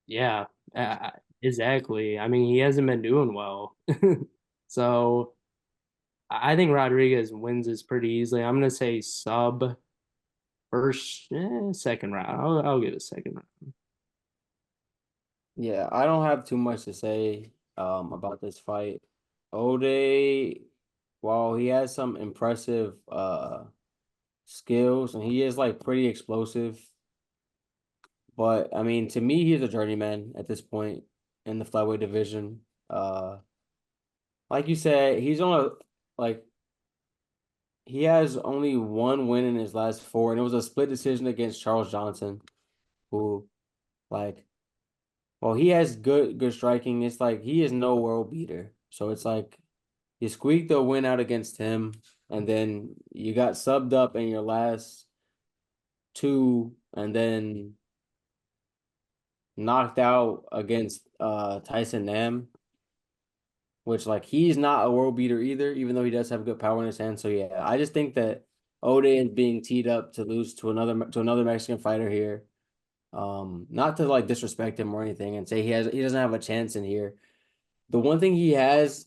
Yeah, exactly. I mean, he hasn't been doing well. So I think Rodriguez wins this pretty easily. I'm gonna say sub first, second round. I'll give it second round. Yeah, I don't have too much to say about this fight. Ode, while he has some impressive skills and he is like pretty explosive, but I mean to me he's a journeyman at this point in the flyweight division. Like you said, he's on a like he has only one win in his last four, and it was a split decision against Charles Johnson, who like well, he has good striking. It's like he is no world beater. So it's like you squeaked the win out against him, and then you got subbed up in your last two, and then knocked out against Tyson Nam, which like he's not a world beater either, even though he does have good power in his hand. So yeah, I just think that Ode is being teed up to lose to another Mexican fighter here. Not to like disrespect him or anything and say he doesn't have a chance in here. The one thing he has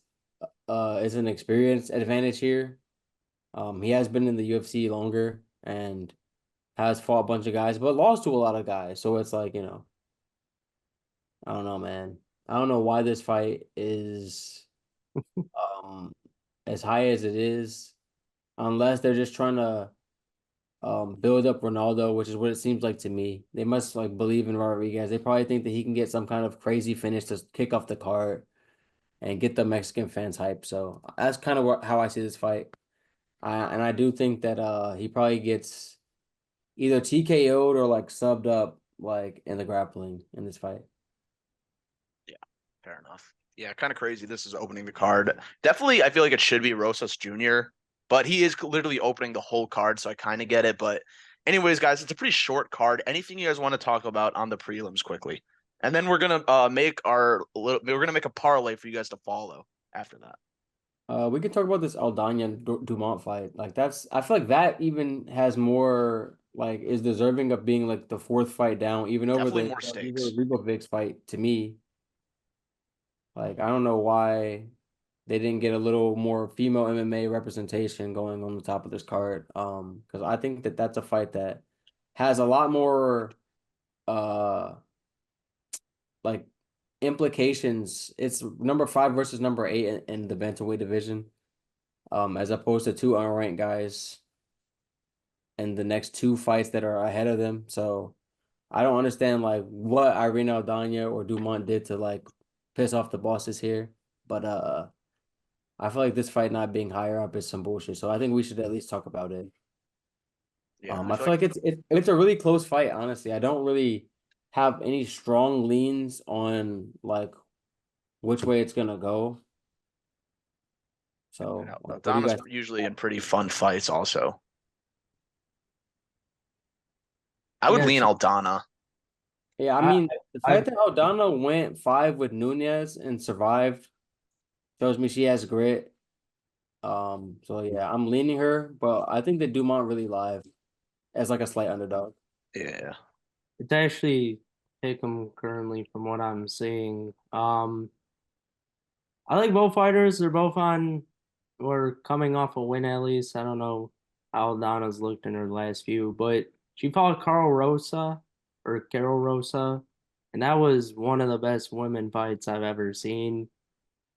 is an experience advantage here. He has been in the UFC longer and has fought a bunch of guys, but lost to a lot of guys. So it's like, I don't know, man. I don't know why this fight is um as high as it is, unless they're just trying to build up Ronaldo, which is what it seems like to me. They must like believe in Rodriguez. They probably think that he can get some kind of crazy finish to kick off the card and get the Mexican fans hyped. So that's kind of how I see this fight. And I do think that he probably gets either TKO'd or like subbed up like in the grappling in this fight. Yeah, fair enough. Yeah, kind of crazy. This is opening the card. Definitely, I feel like it should be Rosas Jr., but he is literally opening the whole card, so I kind of get it. But, anyways, guys, it's a pretty short card. Anything you guys want to talk about on the prelims quickly, and then we're gonna make a parlay for you guys to follow after that. We can talk about this Aldana Dumont fight. Like I feel like that even has more like is deserving of being like the fourth fight down, even over Definitely the more Igor stakes. Ribovics fight to me. Like I don't know why they didn't get a little more female MMA representation going on the top of this card. Because I think that that's a fight that has a lot more uh like implications. It's number 5 versus number 8 in the bantamweight division, as opposed to two unranked guys and the next two fights that are ahead of them. So I don't understand like what Irene Aldana or Dumont did to like piss off the bosses here. But I feel like this fight not being higher up is some bullshit. So I think we should at least talk about it. Yeah, I I feel feel like like it's a really close fight, honestly. I don't really have any strong leans on like which way it's gonna go. So what do you Donna's guys usually in pretty fun fights. Also, I would Yeah, lean Aldana. Yeah, I I, mean, the I fact that Aldana went 5 with Nunez and survived shows me she has grit. So yeah, I'm leaning her, but I think that Dumont really live as like a slight underdog. Yeah. it's actually pick 'em currently from what I'm seeing. I like both fighters. They're both on or coming off a win at least. I don't know how Donna's looked in her last few, but she fought Carol Rosa, and that was one of the best women fights I've ever seen.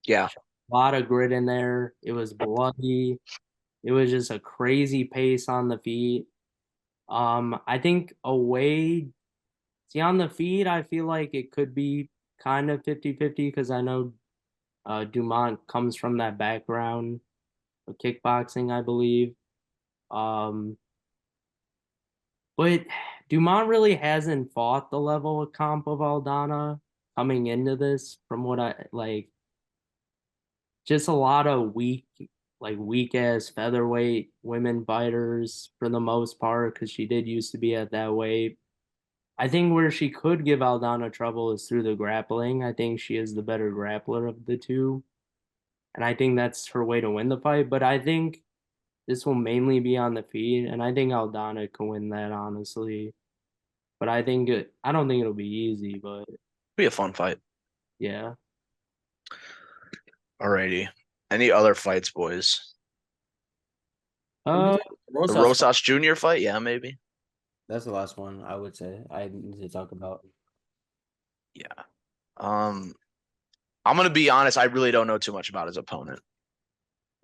Yeah. A lot of grit in there. It was bloody. It was just a crazy pace on the feet. I think see on the feet, I feel like it could be kind of 50-50 because I know Dumont comes from that background of kickboxing, I believe. Um, but Dumont really hasn't fought the level of comp of Aldana coming into this, from what I like, just a lot of weak ass featherweight women fighters for the most part, because she did used to be at that weight. I think where she could give Aldana trouble is through the grappling. I think she is the better grappler of the two, and I think that's her way to win the fight. But I think this will mainly be on the feet, and I think Aldana can win that honestly. But I don't think it'll be easy, but Be a fun fight. yeah. Alrighty. Any other fights, boys? We could Uh, talk The Rosas fight. Rosas Jr. fight? Yeah, maybe. That's the last one I would say I need to talk about. Yeah. Um, I'm gonna be honest, I really don't know too much about his opponent.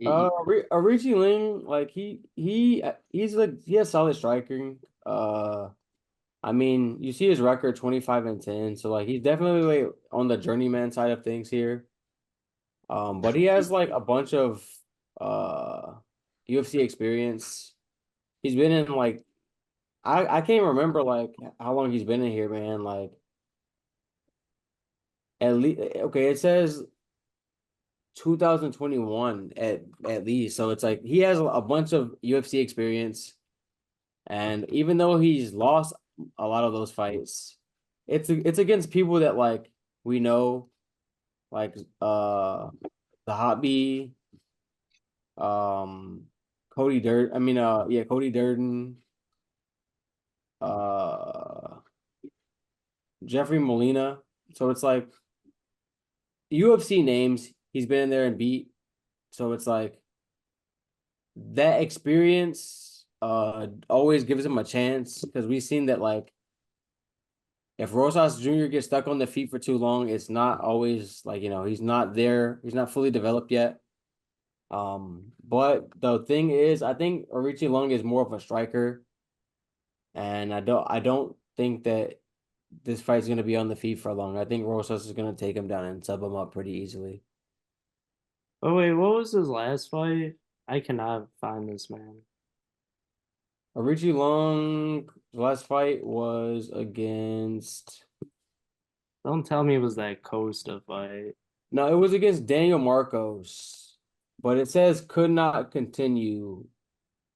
Richie Ling, like he's like he has solid striking. I mean, you see his record 25-10, so like he's definitely like on the journeyman side of things here. But he has like a bunch of uh UFC experience. He's been in like I can't remember like how long he's been in here, man. Like at least okay, it says 2021 at least. So it's like he has a bunch of UFC experience. And even though he's lost a lot of those fights, it's against people that like we know, like the Hobby, um Cody Dirt. I mean yeah, Cody Durden, uh Jeffrey Molina. So it's like UFC names he's been in there and beat. So it's like that experience always gives him a chance because we've seen that like if Rosas Jr. gets stuck on the feet for too long, it's not always like, he's not there. He's not fully developed yet. But the thing is, I think Orichi Long is more of a striker, and I don't think that this fight's gonna be on the feet for long. I think Rosas is gonna take him down and sub him up pretty easily. oh wait, what was his last fight? I cannot find this man. Orichi Long last fight was against Don't tell me it was that Costa fight. no, it was against Daniel Marcos, but it says could not continue.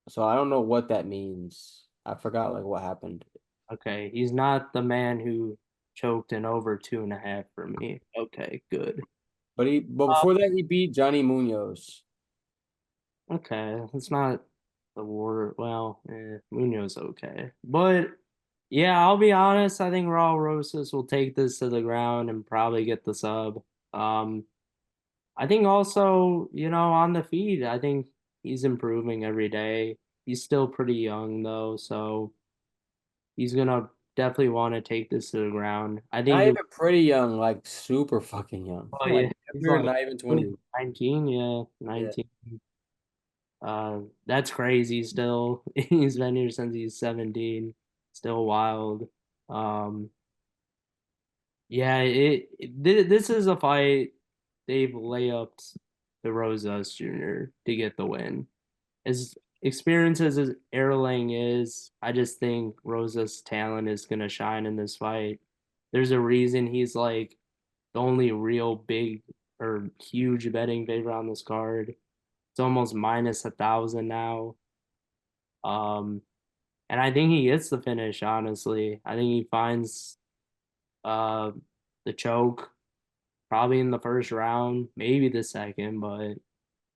So I don't know what that means. I forgot like what happened. Okay, he's not the man who choked in over 2.5 for me. Okay, good. But Uh, before that he beat Johnny Munoz. okay, it's not the war. Well, Munoz okay, but yeah, I'll be honest. I think Raul Rosas will take this to the ground and probably get the sub. Um, I think also, on the feed, I think he's improving every day. He's still pretty young though, so he's gonna definitely want to take this to the ground. I think Not he'll. even pretty young, like super fucking young. Oh Like yeah, he's you're like not even 20. 19. Yeah, Yeah. 19. That's crazy. Still, he's been here since he's 17. Still wild. Um, yeah, this is a fight they've layups the Rosas Jr. to get the win. As experienced as Erlang is, I just think Rosa's talent is gonna shine in this fight. There's a reason he's like the only real big or huge betting favorite on this card. It's almost minus 1,000 now. Um, and I think he gets the finish, honestly. I think he finds Uh, the choke probably in the first round, maybe the second, but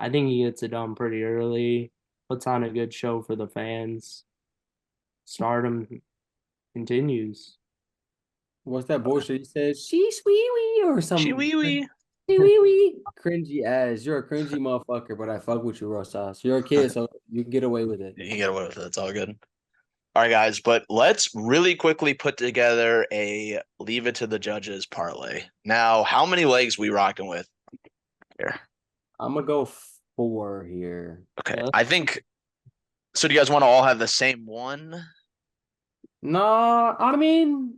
I think he gets it done pretty early. Puts on a good show for the fans. Stardom continues. What's that bullshit? He says, sheesh wee wee or She some wee wee. wee wee wee. Cringy ass. You're a cringy motherfucker, but I fuck with you, Rosas. You're a kid, so you can get away with it. You can get away with it. It's all good. All right, guys, but let's really quickly put together a leave it to the judges parlay. Now, how many legs we rocking with here? I'm gonna go 4 here. Okay, Yeah, I think so. Do you guys want to all have the same one? No, I mean,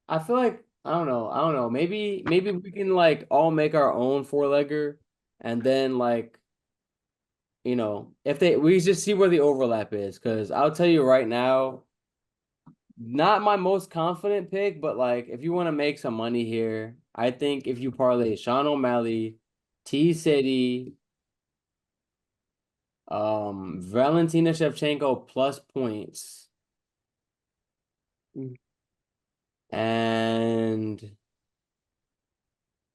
I feel like I don't know. I don't know. Maybe we can like all make our own 4-legger and then like, if we just see where the overlap is. Because I'll tell you right now, not my most confident pick, but like if you want to make some money here, I think if you parlay Sean O'Malley, T City, Valentina Shevchenko plus points, mm, and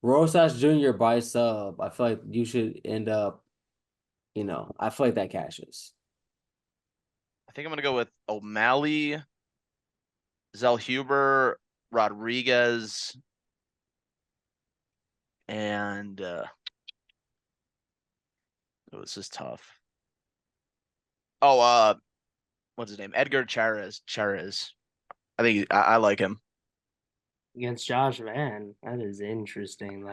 Rosas Jr. by sub, I feel like you should end up, I feel like that cashes. I think I'm gonna go with O'Malley, Zellhuber, Rodriguez, and oh, this is tough. Oh, what's his name? Edgar Chairez. Chairez. I like him. against Josh Van. That is interesting.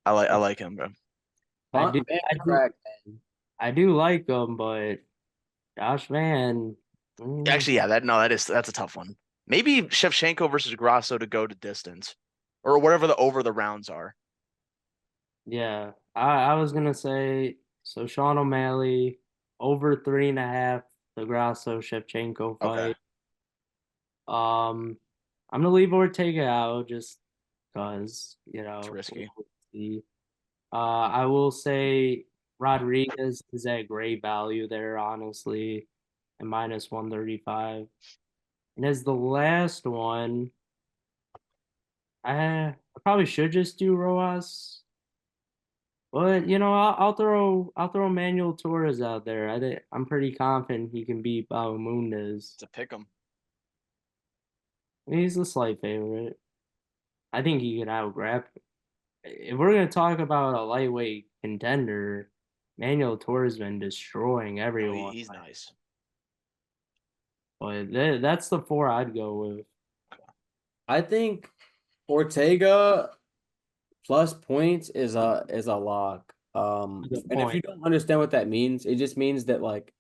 I like him, bro. I Van do, I do, crack, man. I do like him, but Josh Van. Actually, yeah, that's a tough one. Maybe Shevchenko versus Grasso to go to distance, or whatever the over the rounds are. Yeah, I was gonna say so. Sean O'Malley over 3.5. The Grasso Shevchenko Okay, fight. I'm gonna leave Ortega out just because it's risky. we'll see. I will say Rodriguez is at great value there, honestly, at minus 135. And as the last one, I probably should just do Rojas. But I'll throw Manuel Torres out there. I'm pretty confident he can beat Bahamundes. To pick him. He's a slight favorite. I think he can outgrab. If we're gonna talk about a lightweight contender, Manuel Torres been destroying No, everyone. he's nice. But that's the 4 I'd go with. I think Ortega plus points is a lock. Good And if you point. don't understand what that means, it just means that like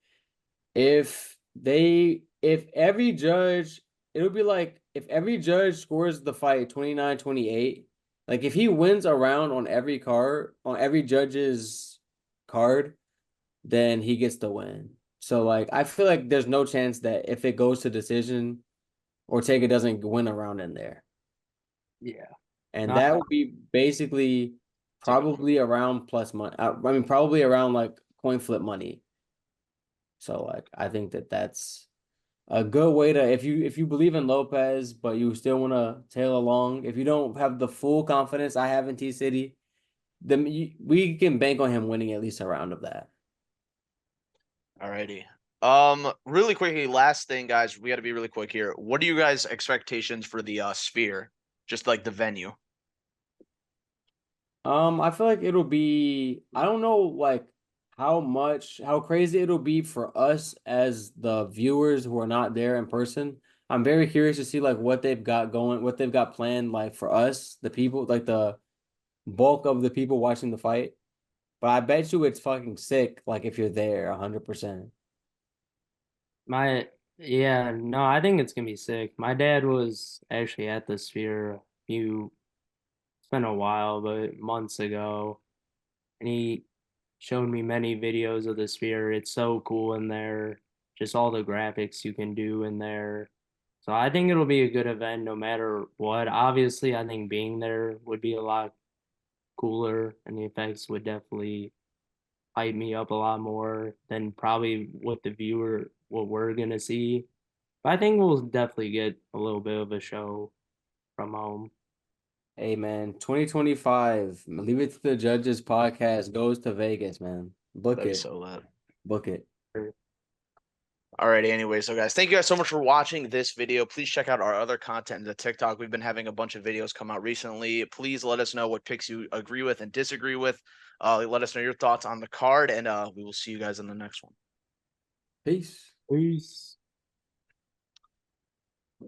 if every judge, it'll be like if every judge scores the fight 29-28, like if he wins a round on every card, on every judge's card, then he gets the win. So like I feel like there's no chance that if it goes to decision, Ortega doesn't win a round in there. Yeah. And No, that would be basically It's a good one. probably around plus money. I mean, probably around like coin flip money. So like I think that that's a good way to if you believe in Lopez, but you still want to tail along. If you don't have the full confidence I have in T City, then we can bank on him winning at least a round of that. Alrighty. Really quickly, last thing, guys, we got to be really quick here. What are you guys' expectations for the Sphere? Just like the venue. I feel like it'll be, I don't know like how crazy it'll be for us as the viewers who are not there in person. I'm very curious to see like what they've got going, what they've got planned like for us, the people, like the bulk of the people watching the fight. But I bet you it's fucking sick, like if you're there 100%. my yeah, no, I think it's gonna be sick. My dad was actually at the Sphere it's been a while, but months ago, and he showed me many videos of the Sphere. It's so cool in there, just all the graphics you can do in there. So I think it'll be a good event no matter what. Obviously, I think being there would be a lot cooler, and the effects would definitely hype me up a lot more than probably what we're gonna see. But I think we'll definitely get a little bit of a show from home. Hey man, 2025. Leave it to the judges podcast goes to Vegas, man. Book That'd be it. so lit. Book it. Alrighty, anyway, so guys, thank you guys so much for watching this video. Please check out our other content in the TikTok. We've been having a bunch of videos come out recently. Please let us know what picks you agree with and disagree with. Let us know your thoughts on the card, and we will see you guys in the next one. Peace. Peace.